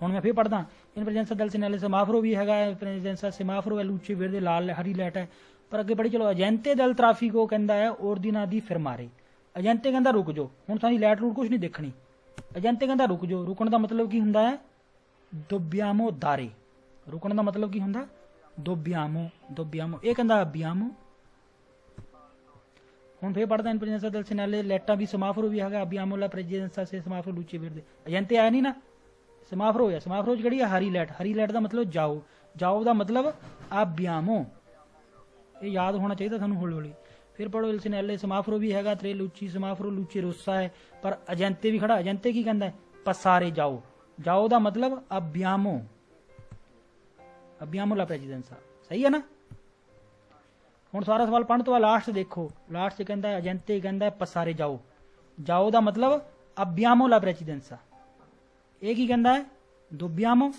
ਹੁਣ ਮੈਂ ਫਿਰ ਪੜ੍ਹਦਾ। ਇਨ ਪ੍ਰੈਜੈਂਸਾ ਦਲ ਸਿਨਾਲੇ ਸਮਾਫਰੋ ਵੀ ਹੈਗਾ, ਪ੍ਰੈਜੈਂਸਾ ਸਮਾਫਰੋ ਹੈ ਲੂਚੇ ਵੇਰਦੇ ਲਾਲ ਹਰੀ ਲਾਈਟ ਹੈ। ਪਰ ਅੱਗੇ ਪੜ੍ਹੀ ਚਲੋ। ਅਜੰਤੇ ਦਲ ਟ੍ਰਾਫਿਕੋ ਕਹਿੰਦਾ ਹੈ ਔਰਦੀਨਾ ਦੀ ਫਿਰ ਮਾਰੇ। ਅਜੰਤੇ ਕਹਿੰਦਾ ਰੁਕ ਜਾਓ, ਹੁਣ ਸਾਡੀ ਲਾਈਟ ਲੂਟ ਕੁਛ ਨਹੀਂ ਦੇਖਣੀ। ਅਜੰਤੇ ਕਹਿੰਦਾ ਰੁਕ ਜਾਓ, ਰੁਕਣ ਦਾ ਮਤਲਬ ਕੀ ਹੁੰਦਾ ਹੈ? ਦੋਬਿਆਮੋ ਦਾਰੇ। ਰੁਕਣ ਦਾ ਮਤਲਬ ਕੀ ਹੁੰਦਾ? ਦੋਬਿਆਮੋ, ਦੋਬਿਆਮੋ। ਇਹ ਕਹਿੰਦਾ ਅਬਿਆਮੋ। ਹੁਣ ਫਿਰ ਪੜ੍ਹਦਾ। ਇਨ ਪ੍ਰੈਜੈਂਸਾ ਦਲ ਸਿਨਾਲੇ ਲਾਈਟਾਂ ਵੀ ਸਮਾਫਰੋ ਵੀ ਹੈਗਾ, ਅਬਿਆਮੋ ਲਾ ਪ੍ਰੈਜੈਂਸਾ ਸੇ ਸਮਾਫਰੋ ਲੂਚੇ ਵੇਰਦੇ। ਅਜੰਤੇ ਆਇਆ ਨਹੀਂ ਨਾ, ਸਮਾਫਰੋ ਹੋਇਆ। ਸਮਾਫਰੋ ਚ ਕਿਹੜੀ ਹੈ? ਹਰੀ ਲਾਈਟ। ਹਰੀ ਲਾਈਟ ਦਾ ਮਤਲਬ ਜਾਓ, ਜਾਓ ਦਾ ਮਤਲਬ ਅਬਿਆਮੋ। ਇਹ ਯਾਦ ਹੋਣਾ ਚਾਹੀਦਾ ਤੁਹਾਨੂੰ ਹੌਲੀ ਹੌਲੀ। ਫਿਰ ਪੜ੍ਹੋ। ਇਲ ਸਿਨਾਲੇ ਸਮਾਫਰੋ ਵੀ ਹੈਗਾ, ਤਰੇ ਲੂਚੀ ਸਮਾਫਰੋ ਲੂਚੇ ਰੋਸਾ ਹੈ। ਪਰ ਅਜੰਤੇ ਵੀ ਖੜਾ। ਅਜੰਤੇ ਕੀ ਕਹਿੰਦਾ? ਪਸਾਰੇ ਜਾਓ, ਜਾਓ ਦਾ ਮਤਲਬ ਅਬਿਆਮੋ, ਅਬਿਆਮੋ ਲਾ ਪ੍ਰੈਚੀਡੈਂਸਾ। ਸਹੀ ਹੈ ਨਾ। ਹੁਣ ਸਾਰਾ ਸਵਾਲ ਪੜ੍ਹਨ ਤੋਂ ਬਾਅਦ ਲਾਸਟ ਦੇਖੋ। ਲਾਸਟ 'ਚ ਕਹਿੰਦਾ ਅਜੰਤੇ ਕਹਿੰਦਾ ਪਸਾਰੇ ਜਾਓ, ਜਾਓ ਦਾ ਮਤਲਬ ਅਬਿਆਮੋ ਲਾ ਪ੍ਰੈਚੀਡੈਂਸਾ। ਇਹ ਕੀ ਕਹਿੰਦਾ ਹੈ? ਦੋਬਿਆਮੋ।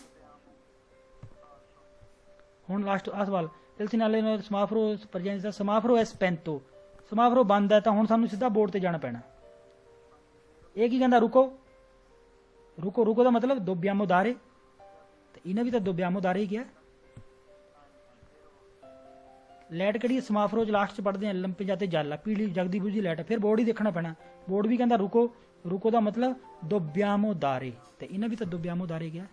ਹੁਣ ਲਾਸਟ ਆ ਸਵਾਲ। ਇਲ ਸਿਨਾਲੇ ਸਮਾਫਰੋ ਪ੍ਰੈਜੈਂਸਾ ਸਮਾਫਰੋ ਐ ਸਪੈਂਤੋ। ਸਮਾਫਰੋ ਬੰਦ ਹੈ ਤਾਂ ਹੁਣ ਸਾਨੂੰ ਸਿੱਧਾ ਬੋਰਡ ਤੇ ਜਾਣਾ ਪੈਣਾ। ਇਹ ਕੀ ਕਹਿੰਦਾ? ਰੁਕੋ, ਰੁਕੋ, ਰੁਕੋ ਦਾ ਮਤਲਬ ਦੋਬਿਆਮੋ ਦਾਰੇ। ਤੇ ਇਹਨੇ ਵੀ ਤਾਂ ਦੋਬਿਆਮੋ ਦਾਰੇ ਹੀ ਕਿਹਾ। ਲਾਈਟ ਕਿਹੜੀ? ਸਮਾਫਰੋ ਚ ਲਾਸਟ ਚ ਪੜ੍ਹਦੇ ਆ ਲੰਪੇ ਜਾਤੇ ਜਾਲਾ, ਪੀਲੀ ਜਗਦੀ ਬੁਝਦੀ ਲਾਈਟ। ਫਿਰ ਬੋਰਡ ਹੀ ਦੇਖਣਾ ਪੈਣਾ। ਬੋਰਡ ਵੀ ਕਹਿੰਦਾ ਰੁਕੋ, ਰੁਕੋ ਦਾ ਮਤਲਬ ਦੋਬਿਆਮੋ ਦਾਰੇ। ਤੇ ਇਹਨੇ ਵੀ ਤਾਂ ਦੋਬਿਆਮੋ ਦਾਰੇ ਕਿਹਾ।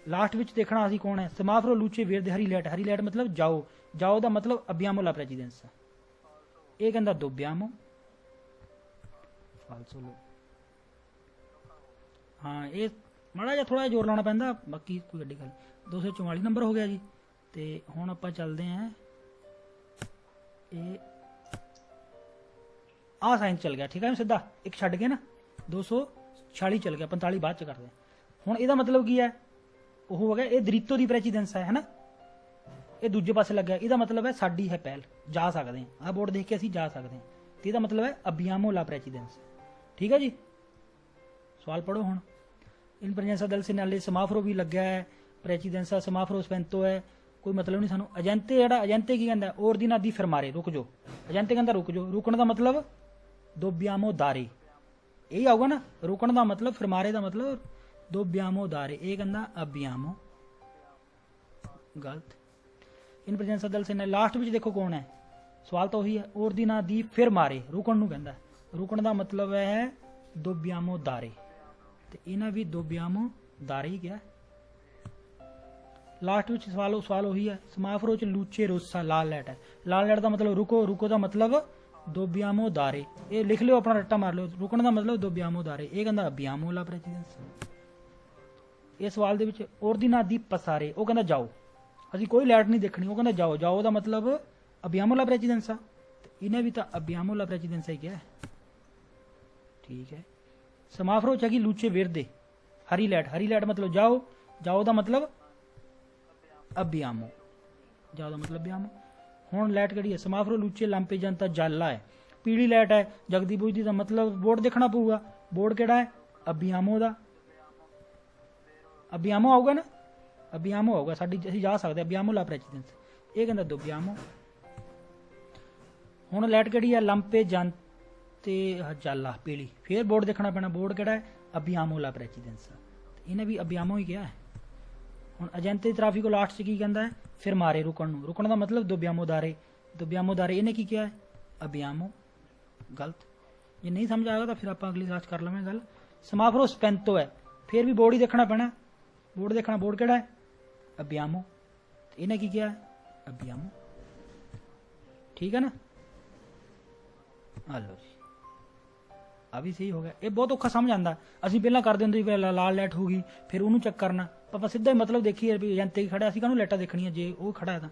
ਲਾਸਟ ਵਿੱਚ ਦੇਖਣਾ ਅਸੀਂ ਕੌਣ ਹੈ? ਸਮਾਫਰੋ ਲੂਚੇ ਵੇਰਦੇ ਹਰੀ ਲਾਈਟ। ਹਰੀ ਲਾਈਟ ਮਤਲਬ ਜਾਓ, ਜਾਓ ਦਾ ਮਤਲਬ ਅਬਿਆਮੋ ਲਾ ਪ੍ਰੈਚੀਡੈਂਸਾ। ਇਹ ਕਹਿੰਦਾ ਦੋਬਿਆਮੋ। ਫਾਲਸੋ ਲੋ। ਹਾਂ ਇਹ ਮਾੜਾ ਜਿਹਾ ਥੋੜਾ ਜ਼ੋਰ ਲਾਉਣਾ ਪੈਂਦਾ, ਬਾਕੀ ਕੋਈ ਵੱਡੀ ਗੱਲ। 244 ਨੰਬਰ ਹੋ ਗਿਆ ਜੀ। ਤੇ ਹੁਣ ਆਪਾਂ ਚੱਲਦੇ ਹਾਂ। ਇਹ ਆਹ ਸਾਇੰਸ ਚੱਲ ਗਿਆ, ਠੀਕ ਹੈ ਸਿੱਧਾ ਇੱਕ ਛੱਡ ਕੇ ਨਾ 246 ਚੱਲ ਗਿਆ, 45 ਬਾਅਦ ਚ ਕਰਦੇ। ਹੁਣ ਇਹਦਾ ਮਤਲਬ ਕੀ ਹੈ? ਉਹ ਹੋ ਗਿਆ ਇਹ ਦਰੀਤੋ ਦੀ ਪ੍ਰੈਚੀਡੈਂਸਾ ਹੈ ਨਾ। ਇਹ ਦੂਜੇ ਪਾਸੇ ਲੱਗਿਆ, ਇਹਦਾ ਮਤਲਬ ਹੈ ਸਾਡੀ ਹੈ ਪਹਿਲ, ਜਾ ਸਕਦੇ ਹਾਂ। ਆਹ ਬੋਰਡ ਦੇਖ ਕੇ ਅਸੀਂ ਜਾ ਸਕਦੇ ਹਾਂ। ਤੇ ਇਹਦਾ ਮਤਲਬ ਹੈ ਅਬਿਆਮੋ ਲਾ ਪ੍ਰੈਸੀਡੈਂਸ। ਠੀਕ ਹੈ ਜੀ, ਸਵਾਲ ਪੜੋ ਹੁਣ। ਇਨ ਪ੍ਰੈਜੈਂਸਾ ਦਲ ਸੈਨਾਲੇ ਸਮਾਫਰੋ ਵੀ ਲੱਗਿਆ ਹੈ, ਪ੍ਰੈਸੀਡੈਂਸਾ ਸਮਾਫਰੋ ਸਪੈਂਤੋ ਹੈ, ਕੋਈ ਮਤਲਬ ਨਹੀਂ ਸਾਨੂੰ। ਏਜੰਤੇ ਜਿਹੜਾ ਏਜੰਤੇ ਕੀ ਕਹਿੰਦਾ, ਔਰਦੀਨਾ ਦੀ ਫਰਮਾਰੇ, ਰੁਕ ਜਾਓ। ਏਜੰਤੇ ਕਹਿੰਦਾ ਰੁਕ ਜਾਓ, ਰੁਕਣ ਦਾ ਮਤਲਬ ਦੋਬਿਆਮੋ ਦਾਰੇ, ਇਹੀ ਆਊਗਾ ਨਾ। ਰੁਕਣ ਦਾ ਮਤਲਬ, ਫਰਮਾਰੇ ਦਾ ਮਤਲਬ ਦੋਬਿਆਮੋ ਦਾਰੇ, ਇਹ ਕਹਿੰਦਾ ਅਬਿਆਮੋ, ਗਲਤ। ਇਨ ਪ੍ਰੈਜੈਂਸਾ ਦਲ ਸੈਨਾਲੇ ਲਾਸਟ ਵਿੱਚ ਦੇਖੋ ਕੌਣ ਹੈ, ਸਵਾਲ ਤਾਂ ਉਹੀ ਹੈ, ਔਰਦੀਨਾ ਦੀ ਫਿਰ ਮਾਰੇ, ਰੁਕਣ ਨੂੰ ਕਹਿੰਦਾ। ਰੁਕਣ ਦਾ ਮਤਲਬ ਹੈ ਦੋਬਿਆਮੋ ਦਾਰੇ, ਤੇ ਇਹਨਾਂ ਵੀ ਦੋਬਿਆਮੋ ਦਾਰੇ ਹੀ ਕਿਹਾ। ਲਾਸਟ ਵਿੱਚ ਸਵਾਲ ਉਹੀ ਹੈ, ਸਮਾਫਰੋ ਚ ਲੂਚੇ ਰੋਸਾ ਲਾਲ ਲੈਟ ਹੈ। ਲਾਲ ਲੈਟ ਦਾ ਮਤਲਬ ਰੁਕੋ, ਰੁਕੋ ਦਾ ਮਤਲਬ ਦੋਬਿਆਮੋ ਦਾਰੇ, ਇਹ ਲਿਖ ਲਿਓ, ਆਪਣਾ ਰੱਟਾ ਮਾਰ ਲਿਓ। ਰੁਕਣ ਦਾ ਮਤਲਬ ਦੋਬਿਆਮੋ ਦਾਰੇ, ਇਹ ਕਹਿੰਦਾ ਅਬਿਆਮੋ ਲਾ ਪ੍ਰੈਸੀਡੈਂਸ। ਇਹ ਸਵਾਲ ਦੇ ਵਿੱਚ ਔਰਦੀਨਾ ਦੀ ਪਸਾਰੇ, ਉਹ ਕਹਿੰਦਾ ਜਾਓ, ਅਸੀਂ ਕੋਈ ਲੈਟ ਨਹੀਂ ਦੇਖਣੀ, ਉਹ ਕਹਿੰਦਾ ਜਾਓ। ਜਾਓ ਦਾ ਮਤਲਬ ਅਬਿਆਮੋ ਲਾ ਪ੍ਰੈਸੀਡੈਂਸਾ, ਇਹਨੇ ਵੀ ਤਾਂ ਅਬਿਆਮੋ ਲਾ ਪ੍ਰੈਸੀਡੈਂਸਾ ਹੀ ਕਿਹਾ। ਠੀਕ ਹੈ। ਸਮਾਫਰੋ ਚ ਹੈਗੀ ਲੂਚੇ ਵਿਰਦੇ, ਹਰੀ ਲੈਟ, ਹਰੀ ਲੈਟ ਮਤਲਬ ਜਾਓ, ਜਾਓ ਦਾ ਮਤਲਬ ਅਬਿਆਮੋ, ਜਾਓ ਦਾ ਮਤਲਬ ਅਬਿਆਮੋ। ਹੁਣ ਲੈਟ ਕਿਹੜੀ ਹੈ, ਸਮਾਫਰੋ ਲੂਚੇ ਲਾਂਪੇ ਜਨਤਾ ਜਾਲਾ ਹੈ, ਪੀਲੀ ਲੈਟ ਹੈ, ਜਗਦੀ ਬੁਝਦੀ ਦਾ ਮਤਲਬ ਬੋਰਡ ਦੇਖਣਾ ਪਊਗਾ। ਬੋਰਡ ਕਿਹੜਾ ਹੈ, ਅਬਿਆਮੋ ਦਾ, ਅਬਿਆਮੋ ਆਊਗਾ ਨਾ, ਅਬਿਆਮੋ ਆਊਗਾ ਸਾਡੀ, ਅਸੀਂ ਜਾ ਸਕਦੇ ਅਬਿਆਮੋ ਲਾ ਪ੍ਰੈਸੀਡੈਂਸ, ਇਹ ਕਹਿੰਦਾ ਦੋਬਿਆਮੋ। ਹੁਣ ਲੈਟ ਕਿਹੜੀ ਹੈ, ਲੰਪੇ ਜਨਤੇ ਜਾਲਾ ਪੀਲੀ, ਫਿਰ ਬੋਰਡ ਦੇਖਣਾ ਪੈਣਾ, ਬੋਰਡ ਕਿਹੜਾ ਹੈ, ਅਬਿਆਮੋ ਲਾ ਪ੍ਰੈਸੀਡੈਂਸ, ਇਹਨੇ ਵੀ ਅਬਿਆਮੋ ਹੀ ਕਿਹਾ ਹੈ। ਹੁਣ ਏਜੰਤੇ ਟ੍ਰਾਫਿਕੋ ਲਾਸਟ 'ਚ ਕੀ ਕਹਿੰਦਾ ਹੈ, ਫਿਰ ਮਾਰੇ, ਰੁਕਣ ਨੂੰ। ਰੁਕਣ ਦਾ ਮਤਲਬ ਦੋਬਿਆਮੋ ਦਾਰੇ, ਦੋਬਿਆਮੋ ਦਾਰੇ, ਇਹਨੇ ਕੀ ਕਿਹਾ ਹੈ, ਅਬਿਆਮੋ, ਗਲਤ। ਜੇ ਨਹੀਂ ਸਮਝ ਆਏਗਾ ਤਾਂ ਫਿਰ ਆਪਾਂ ਅਗਲੀ ਕਲਾਸ ਕਰ ਲਵਾਂਗੇ ਗੱਲ। ਸਮਾਫਰੋ ਸਪੈਂਤੋ ਹੈ, ਫਿਰ ਵੀ ਬੋਰਡ ਹੀ ਦੇਖਣਾ ਪੈਣਾ, ਬੋਰਡ ਦੇਖਣਾ, ਬੋਰਡ ਕਿਹੜਾ ਹੈ, ਅਬਿਆਮੋ, ਇਹਨੇ ਕੀ ਕਿਹਾ, ਅਬਿਆਮੋ। ਠੀਕ ਹੈ ਨਾ, ਹਲੋ ਜੀ, ਆ ਵੀ ਸਹੀ ਹੋ ਗਿਆ। ਇਹ ਬਹੁਤ ਔਖਾ ਸਮਝ ਆਉਂਦਾ, ਅਸੀਂ ਪਹਿਲਾਂ ਕਰਦੇ ਹੁੰਦੇ ਸੀ, ਲਾਲ ਲੈਟ ਹੋ ਗਈ, ਫਿਰ ਉਹਨੂੰ ਚੈੱਕ ਕਰਨਾ, ਆਪਾਂ ਸਿੱਧਾ ਹੀ ਮਤਲਬ ਦੇਖੀਏ ਵੀ ਏਜੰਤੇ ਹੀ ਖੜਾ, ਅਸੀਂ ਕਾਹਨੂੰ ਲੈਟਾਂ ਦੇਖਣੀਆਂ ਜੇ ਉਹ ਖੜਾ ਹੈ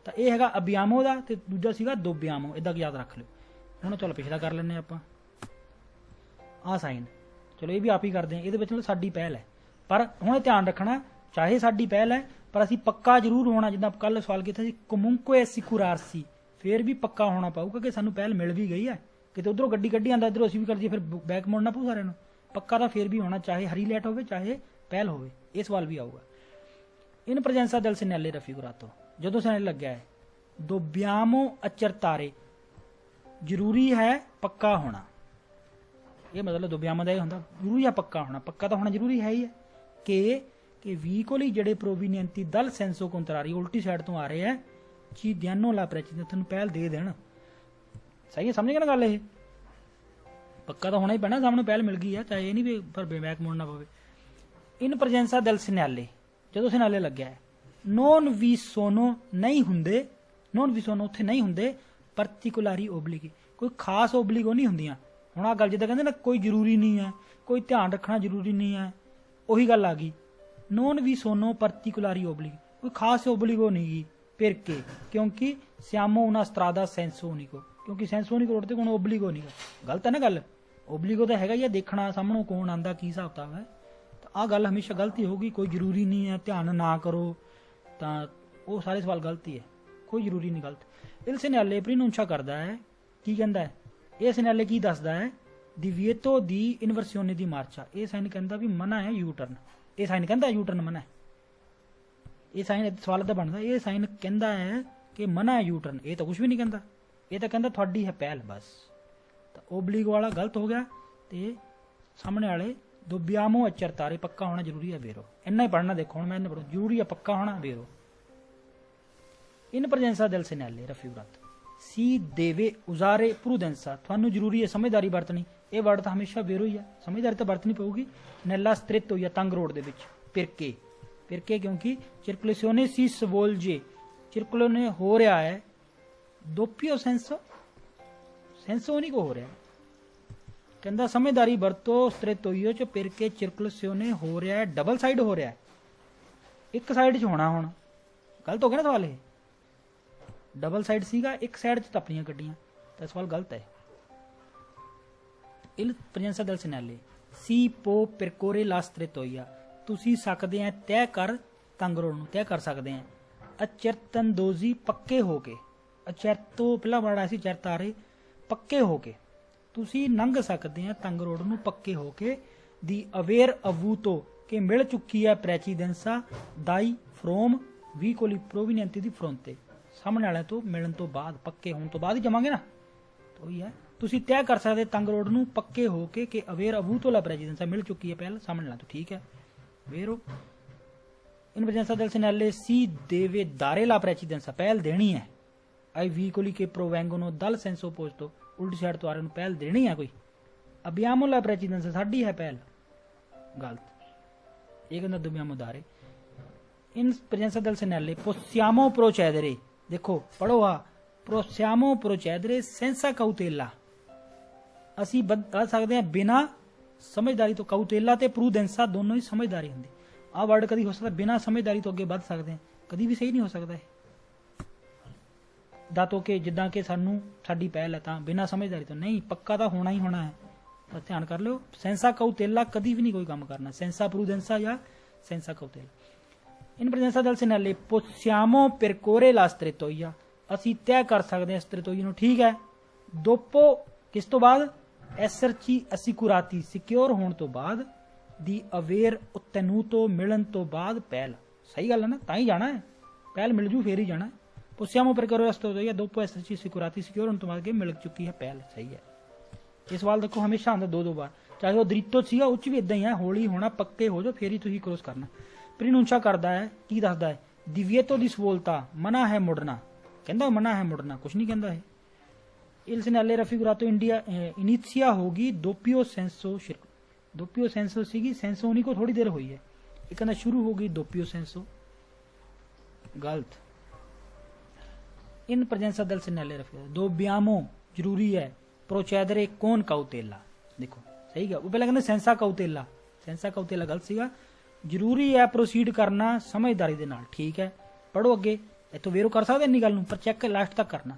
ਤਾਂ ਇਹ ਹੈਗਾ ਅਬਿਆਮੋ ਦਾ, ਤੇ ਦੂਜਾ ਸੀਗਾ ਦੋਬਿਆਮੋ, ਇੱਦਾਂ ਯਾਦ ਰੱਖ ਲਿਓ। ਹੁਣ ਚਲੋ ਪਿਛਲਾ ਕਰ ਲੈਂਦੇ ਆਪਾਂ, ਆਹ ਸਾਈਨ, ਚਲੋ ਇਹ ਵੀ ਆਪ ਹੀ ਕਰਦੇ ਹਾਂ, ਇਹਦੇ ਵਿੱਚ ਸਾਡੀ ਪਹਿਲ ਹੈ, ਪਰ ਹੁਣ ਧਿਆਨ ਰੱਖਣਾ, ਚਾਹੇ ਸਾਡੀ ਪਹਿਲ ਹੈ ਪਰ ਅਸੀਂ ਪੱਕਾ ਜ਼ਰੂਰ ਹੋਣਾ, ਜਿੱਦਾਂ ਕੱਲ ਸਵਾਲ ਕੀਤਾ ਸੀ ਕਮੁੰਕੋ ਸਿਕੁਰਾਰਸੀ, ਫਿਰ ਵੀ ਪੱਕਾ ਹੋਣਾ ਪਊਗਾ ਕਿ ਸਾਨੂੰ ਪਹਿਲ ਮਿਲ ਵੀ ਗਈ ਹੈ, ਕਿਤੇ ਉਧਰੋਂ ਗੱਡੀ ਕੱਢੀ ਆਂਦਾ, ਇੱਧਰੋਂ ਅਸੀਂ ਵੀ ਕਰ ਦਈਏ, ਫਿਰ ਬੈਕ ਮੋੜਨਾ ਪਊ ਸਾਰਿਆਂ ਨੂੰ, ਪੱਕਾ ਤਾਂ ਫਿਰ ਵੀ ਹੋਣਾ, ਚਾਹੇ ਹਰੀ ਲੈਟ ਹੋਵੇ ਚਾਹੇ ਪਹਿਲ ਹੋਵੇ। ਇਹ ਸਵਾਲ ਵੀ ਆਊਗਾ। ਇਨ ਪ੍ਰੈਜੈਂਸਾ ਦਲ ਸੈਨਾਲੇ ਰਫੀਗੁਰਾਤੋ, ਜਦੋਂ ਸੈਨਾਲੇ ਲੱਗਿਆ ਹੈ, ਦੋਬਿਆਮੋ ਅਚਰਤਾਰੇ, ਜ਼ਰੂਰੀ ਹੈ ਪੱਕਾ ਹੋਣਾ, ਇਹ ਮਤਲਬ ਦੋਬਿਆਮੋ ਦਾ ਇਹ ਹੁੰਦਾ, ਜ਼ਰੂਰੀ ਹੈ ਪੱਕਾ ਹੋਣਾ, ਪੱਕਾ ਤਾਂ ਹੋਣਾ ਜ਼ਰੂਰੀ ਹੈ ਹੀ ਹੈ। ਕਿ ਵੀਕੋਲੀ ਜਿਹੜੇ ਪ੍ਰੋਵੀਨੀਅੰਤੀ ਦਲ ਸੈਂਸੋ ਕੰਤਰਾਰੀ, ਉਲਟੀ ਸਾਈਡ ਤੋਂ ਆ ਰਹੇ ਹੈ, ਚੀ ਦਿਆਨੋ ਲਾ ਪ੍ਰੈਸੀਡੈਂਸ, ਤੁਹਾਨੂੰ ਪਹਿਲ ਦੇ ਦੇਣ। ਸਹੀ ਹੈ, ਸਮਝ ਗਏ ਨਾ ਗੱਲ, ਇਹ ਪੱਕਾ ਤਾਂ ਹੋਣਾ ਹੀ ਪੈਣਾ, ਸਾਹਮਣੇ ਪਹਿਲ ਮਿਲ ਗਈ ਹੈ, ਚਾਹੇ ਇਹ ਨਹੀਂ ਵੀ ਪਰ ਬੈਕ ਮੋੜਨਾ ਪਵੇ। ਇਨ ਪ੍ਰੈਜੈਂਸਾ ਦਲ ਸੈਨਾਲੇ, ਜਦੋਂ ਸੈਨਾਲੇ ਲੱਗਿਆ ਹੈ, ਨੋਨ ਵੀ ਸੋਨੋ ਨਹੀਂ ਹੁੰਦੇ, ਨੋਨ ਵੀ ਸੋਨੋ ਉੱਥੇ ਨਹੀਂ ਹੁੰਦੇ, ਪਰਟੀਕੁਲਰੀ ਓਬਲੀਗੀ, ਕੋਈ ਖਾਸ ਓਬਲੀਗੋ ਨਹੀਂ ਹੁੰਦੀਆਂ। ਹੁਣ ਆਹ ਗੱਲ ਜਿੱਦਾਂ ਕਹਿੰਦੇ ਨਾ, ਕੋਈ ਜ਼ਰੂਰੀ ਨਹੀਂ ਹੈ, ਕੋਈ ਧਿਆਨ ਰੱਖਣਾ ਜ਼ਰੂਰੀ ਨਹੀਂ ਹੈ, ਉਹੀ ਗੱਲ ਆ ਗਈ। ਨੋਨ ਵੀ ਸੋਨੋ ਪਰਟੀਕੁਲਰੀ ਓਬਲੀਗੀ, ਕੋਈ ਖਾਸ ਓਬਲੀਗੋ ਨਹੀਂ ਗੀ, perché, ਕਿਉਂਕਿ ਸਿਆਮੋ una strada senso unico, ਕਿਉਂਕਿ ਸੈਂਸੋ unico ਰੋਡ ਤੇ ਕੋਈ ਓਬਲੀਗੋ ਨਹੀਂ ਗਾ। ਗਲਤ ਹੈ ਨਾ ਗੱਲ, ਓਬਲੀਗੋ ਤਾਂ ਹੈਗਾ ਹੀ ਆ, ਦੇਖਣਾ ਸਾਹਮਣੋਂ ਕੌਣ ਆਂਦਾ, ਕੀ ਹਿਸਾਬ ਕਿਤਾਬ ਹੈ, ਤਾਂ ਆਹ ਗੱਲ ਹਮੇਸ਼ਾ ਗਲਤੀ ਹੋਊਗੀ। ਕੋਈ ਜ਼ਰੂਰੀ ਨਹੀਂ ਹੈ, ਧਿਆਨ ਨਾ ਕਰੋ, ਤਾਂ ਉਹ ਸਾਰੇ ਸਵਾਲ ਗਲਤੀ ਹੈ, ਕੋਈ ਜ਼ਰੂਰੀ ਨਹੀਂ, ਗਲਤ। ਇਹ ਸੈਨਾਲੇ ਪ੍ਰੀਨੁੰਸ਼ਾ ਕਰਦਾ ਹੈ, ਕੀ ਕਹਿੰਦਾ ਹੈ, ਇਹ ਸੈਨਾਲੇ ਕੀ ਦੱਸਦਾ ਹੈ, divieto di inversione di marcia, ਇਹ ਸਾਈਨ ਕਹਿੰਦਾ ਵੀ ਮਨਾ ਹੈ ਯੂ ਟਰਨ, ਇਹ ਸਾਈਨ ਕਹਿੰਦਾ ਯੂ ਟਰਨ ਮਨਾ ਹੈ, ਇਹ ਸਾਈਨ ਸਵਾਲ ਦਾ ਬਣਦਾ, ਇਹ ਸਾਈਨ ਕਹਿੰਦਾ ਹੈ ਕਿ ਮਨਾ ਹੈ ਯੂ ਟਰਨ, ਇਹ ਤਾਂ ਕੁਝ ਵੀ ਨਹੀਂ ਕਹਿੰਦਾ, ਇਹ ਤਾਂ ਕਹਿੰਦਾ ਤੁਹਾਡੀ ਹੈ ਪਹਿਲ ਬਸ। ਤਾਂ ਓਬਲੀਗ ਵਾਲਾ ਗਲਤ ਹੋ ਗਿਆ, ਤੇ ਸਾਹਮਣੇ ਵਾਲੇ ਦੋਬਿਆਮੋ ਅਚਰਤਾਰੇ, ਪੱਕਾ ਹੋਣਾ ਜ਼ਰੂਰੀ ਹੈ ਵੇਰੋ, ਇੰਨਾ ਹੀ ਪੜ੍ਹਨਾ। ਦੇਖੋ ਹੁਣ ਮੈਂ ਇਹਨੇ ਪੜ੍ਹੋ, ਜ਼ਰੂਰੀ ਹੈ ਪੱਕਾ ਹੋਣਾ ਵੇਰੋ। ਇਨ ਪ੍ਰੈਜੈਂਸਾ ਦਲ ਸੈਨਾਲੇ ਰਫੀਗੁਰਾਤੋ ਸੀ ਦੇਵੇ ਉਜ਼ਾਰੇ ਪ੍ਰੂਡੈਂਸਾ, ਤੁਹਾਨੂੰ ਜ਼ਰੂਰੀ ਹੈ ਸਮਝਦਾਰੀ ਵਰਤਣੀ, ਇਹ ਵਰਡ ਤਾਂ ਹਮੇਸ਼ਾ ਵੇਰੋ ਹੀ ਆ, ਸਮਝਦਾਰੀ ਤਾਂ ਵਰਤਣੀ ਪਊਗੀ। ਨੈਲਾ ਸਟ੍ਰਿਟ ਹੋਈ ਆ ਤੰਗ ਰੋਡ ਦੇ ਵਿੱਚ, ਪਿਰਕੇ, ਪਿਰਕੇ ਕਿਉਂਕਿ ਚਿਰਕੂਲੇਸ਼ਨੇ ਸੀ ਸਵੋਲਜੇ, ਚਿਰਕੂਲੇਸ਼ਨੇ ਹੋ ਰਿਹਾ ਹੈ, ਦੋਪੀਓ ਸੈਂਸੋ, ਸੈਂਸੋ ਨਹੀਂ ਕੋ ਹੋ ਰਿਹਾ, ਕਹਿੰਦਾ ਸਮਝਦਾਰੀ ਵਰਤੋ, ਸਟ੍ਰਿਟੋਈਓ ਚ ਪਿਰਕੇ ਚਿਰਕੂਲੇਸ਼ਨੇ ਹੋ ਰਿਹਾ ਹੈ, ਡਬਲ ਸਾਈਡ ਹੋ ਰਿਹਾ ਹੈ, ਇੱਕ ਸਾਈਡ 'ਚ ਹੋਣਾ। ਹੁਣ ਗਲਤ ਹੋ ਗਿਆ ਨਾ ਸਵਾਲ, ਇਹ ਡਬਲ ਸਾਈਡ ਸੀਗਾ, ਇੱਕ ਸਾਈਡ 'ਚ ਆਪਣੀਆਂ ਗੱਡੀਆਂ, ਤਾਂ ਸਵਾਲ ਗਲਤ ਹੈ। ਇਲ ਪ੍ਰੈਜੈਂਸਾ ਦਲ ਸੈਨਾਲੇ ਸੀ ਪੋ ਪਿਰਕੋਰੇ ਲਾ ਸਟ੍ਰਿਟੋਈਆ, ਤੁਸੀਂ ਸਕਦੇ ਆ ਤੈਅ ਕਰ ਤੰਗ ਰੋਡ ਨੂੰ, ਤੈਅ ਕਰ ਸਕਦੇ ਆ। ਅਚਰਤਨਦੋਜ਼ੀ, ਪੱਕੇ ਹੋ ਕੇ, ਅਚਰਤੋ ਪਹਿਲਾਂ ਵਰਡ ਆਇਆ ਸੀ ਚਰਤਾਰੇ, ਪੱਕੇ ਹੋ ਕੇ ਤੁਸੀਂ ਲੰਘ ਸਕਦੇ ਆ ਤੰਗ ਰੋਡ ਨੂੰ ਪੱਕੇ ਹੋ ਕੇ ਦੀ ਅਵੇਅਰ ਅਵੂਤੋ ਕਿ ਮਿਲ ਚੁੱਕੀ ਹੈ ਪ੍ਰੈਚੀਡੈਂਸਾ ਦਾਈ ਫਰੋਮ ਵੀਕੋਲੀ ਪ੍ਰੋਵੀਨੈਂਟੀ ਦੀ ਫਰੋਂਤੇ ਸਾਹਮਣੇ ਵਾਲਿਆਂ ਤੋਂ ਮਿਲਣ ਤੋਂ ਬਾਅਦ ਪੱਕੇ ਹੋਣ ਤੋਂ ਬਾਅਦ ਹੀ ਜਮਾਂਗੇ ਨਾ ਤਾਂ ਉਹੀ ਹੈ ਤੁਸੀਂ ਤੈਅ ਕਰ ਸਕਦੇ ਤੰਗ ਰੋਡ ਨੂੰ ਪੱਕੇ ਹੋ ਕੇ ਕਿ ਅਵੇਅਰ ਅਵੂਤੋ ਲਾ ਪ੍ਰੈਚੀਡੈਂਸਾ ਮਿਲ ਚੁੱਕੀ ਹੈ ਪਹਿਲ ਸਾਹਮਣੇ ਵਾਲਿਆਂ ਤੋਂ ਠੀਕ ਹੈ ਵੇਰੋ in presenza del segnale si deve dare la precedenza ਪਹਿਲ ਦੇਣੀ ਹੈ ai vicoli che provengono dal senso opposto ਉਲਟੀ ਸਾਈਡ ਤੋਂ ਆ ਰਹੇ ਨੂੰ ਪਹਿਲ ਦੇਣੀ ਹੈ ਕੋਈ abbiamo la precedenza ਸਾਡੀ ਹੈ ਪਹਿਲ ਗਲਤ ਇਹ ਕਹਿੰਦਾ dobbiamo dare in presenza del segnale possiamo procedere ਦੇਖੋ ਪੜੋ ਆ possiamo procedere senza cautela ਅਸੀਂ ਕਰ ਸਕਦੇ ਹਾਂ ਬਿਨਾ ਸਮਝਦਾਰੀ ਤੋਂ ਕਾਊਟੇਲਾ ਤੇ ਪ੍ਰੂਡੈਂਸਾ ਦੋਨੋਂ ਹੀ ਸਮਝਦਾਰੀ ਹੁੰਦੀ ਆ ਵਰਡ ਕਦੀ ਹੋ ਸਕਦਾ ਬਿਨਾ ਸਮਝਦਾਰੀ ਤੋਂ ਅੱਗੇ ਵੱਧ ਸਕਦੇ ਹਾਂ ਕਦੀ ਵੀ ਸਹੀ ਨਹੀਂ ਹੋ ਸਕਦਾ ਇਹ ਦਾਤੋ ਕਿ ਜਿੱਦਾਂ ਕਿ ਸਾਨੂੰ ਸਾਡੀ ਪਹਿਲ ਹੈ ਤਾਂ ਬਿਨਾ ਸਮਝਦਾਰੀ ਤੋਂ ਨਹੀਂ ਪੱਕਾ ਤਾਂ ਹੋਣਾ ਹੀ ਹੋਣਾ ਹੈ ਤਾਂ ਧਿਆਨ ਕਰ ਲਿਓ ਸੈਂਸਾ ਕਾਊਟੇਲਾ ਕਦੀ ਵੀ ਨਹੀਂ ਕੋਈ ਕੰਮ ਕਰਨਾ ਸੈਂਸਾ ਪ੍ਰੂਡੈਂਸਾ ਜਾਂ ਸੈਂਸਾ ਕਾਊਟੇਲਾ ਇਨ ਪ੍ਰੈਜ਼ੈਂਸਾ del segnale possiamo percorrere la strettoia ਅਸੀਂ ਤੈਅ ਕਰ ਸਕਦੇ ਹਾਂ ਸਟ੍ਰੇਟੋਈ ਨੂੰ ਠੀਕ ਹੈ ਦੋਪੋ ਕਿਸ ਤੋਂ ਬਾਅਦ ਐਸਰਚੀ ਅਸਿਕੁਰਾਤੀ ਸਿਕਿਉਰ ਹੋਣ ਤੋਂ ਬਾਅਦ ਦੀ ਅਵੇਅਰ ਉਤਨੂਤੋ ਮਿਲਣ ਤੋਂ ਬਾਅਦ ਪਹਿਲ ਸਹੀ ਗੱਲ ਹੈ ਨਾ ਤਾਂ ਹੀ ਜਾਣਾ ਹੈ ਪਹਿਲ ਮਿਲ ਜੂ ਫੇਰ ਹੀ ਜਾਣਾ possiamo percorrere la strettoia dopo esserci assicurati secure ਹੋਣ ਤੋਂ ਬਾਅਦ ਕਿ ਮਿਲ ਚੁੱਕੀ ਹੈ ਪਹਿਲ ਸਹੀ ਹੈ ਇਹ ਸਵਾਲ ਦੇਖੋ ਹਮੇਸ਼ਾ ਆਉਂਦਾ ਦੋ ਵਾਰ ਚਾਹੇ ਉਹ ਦ੍ਰਿਤੋ ਸੀਗਾ ਉਹ 'ਚ ਵੀ ਇਦਾਂ ਹੀ ਹੈ ਹੌਲੀ ਹੋਣਾ ਪੱਕੇ ਹੋ ਜਾਓ ਫੇਰ ਹੀ ਤੁਸੀਂ ਕ੍ਰੋਸ ਕਰਨਾ ਪ੍ਰਿਨੂੰਚਾ ਕਰਦਾ ਹੈ ਕੀ ਦੱਸਦਾ ਹੈ ਦਿਵੀਏਤੋ ਦੀ ਸਵੋਲਤਾ ਮਨਾ ਹੈ ਮੁੜਨਾ ਕਹਿੰਦਾ ਮਨਾ ਹੈ ਮੁੜਨਾ ਕੁਛ ਨਹੀਂ ਕਹਿੰਦਾ ਇਹ il segnale raffigurato india inizia ਹੋਗੀ doppio senso ਸੀਗੀ ਸੈਂਸੋ ਨਹੀਂ ਕੋ ਥੋੜੀ ਦੇਰ ਹੋਈ ਹੈ ਇਹ ਕਹਿੰਦਾ ਸ਼ੁਰੂ ਹੋ ਗਈ doppio senso ਗਲਤ in presenza del segnale raffigurato dobbiamo ਜ਼ਰੂਰੀ ਹੈ procedere con cautela ਦੇਖੋ ਸਹੀ ਗਿਆ ਉਹ ਪਹਿਲਾਂ ਕਹਿੰਦੇ senza cautela ਗਲਤ ਸੀਗਾ ਜ਼ਰੂਰੀ ਹੈ ਪ੍ਰੋਸੀਡ ਕਰਨਾ ਸਮਝਦਾਰੀ ਦੇ ਨਾਲ ਠੀਕ ਹੈ ਪੜੋ ਅੱਗੇ ਇੱਥੋਂ ਵੇਰੋ ਕਰ ਸਕਦੇ ਇੰਨੀ ਗੱਲ ਨੂੰ ਪਰ ਚੈੱਕ ਲਾਸਟ ਤੱਕ ਕਰਨਾ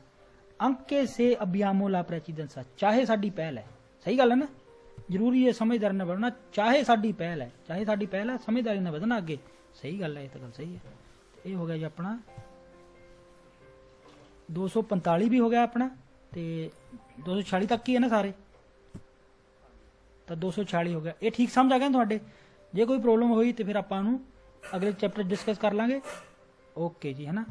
ਅੰਕੇ ਸੇ ਅਬਿਆਮੋ ਲਾ ਪ੍ਰੈਚੀਡੈਂਸਾ ਚਾਹੇ ਸਾਡੀ ਪਹਿਲ ਹੈ ਸਹੀ ਗੱਲ ਹੈ ਨਾ ਜ਼ਰੂਰੀ ਹੈ ਸਮਝਦਾਰੀ ਨਾਲ ਵਧਣਾ ਚਾਹੇ ਸਾਡੀ ਪਹਿਲ ਹੈ ਸਮਝਦਾਰੀ ਨਾਲ ਵਧਣਾ ਅੱਗੇ ਸਹੀ ਗੱਲ ਹੈ ਇਹ ਤਾਂ ਗੱਲ ਸਹੀ ਹੈ ਇਹ ਹੋ ਗਿਆ ਜੀ ਆਪਣਾ 245 ਵੀ ਹੋ ਗਿਆ ਆਪਣਾ ਤੇ 246 ਤੱਕ ਹੀ ਹੈ ਨਾ ਸਾਰੇ ਤਾਂ 246 ਹੋ ਗਿਆ ਇਹ ਠੀਕ ਸਮਝ ਆ ਗਿਆ ਤੁਹਾਡੇ ਜੇ ਕੋਈ ਪ੍ਰੋਬਲਮ ਹੋਈ ਤੇ ਫਿਰ ਆਪਾਂ ਨੂੰ ਅਗਲੇ ਚੈਪਟਰ ਡਿਸਕਸ ਕਰ ਲਾਂਗੇ ਓਕੇ ਜੀ ਹੈ ਨਾ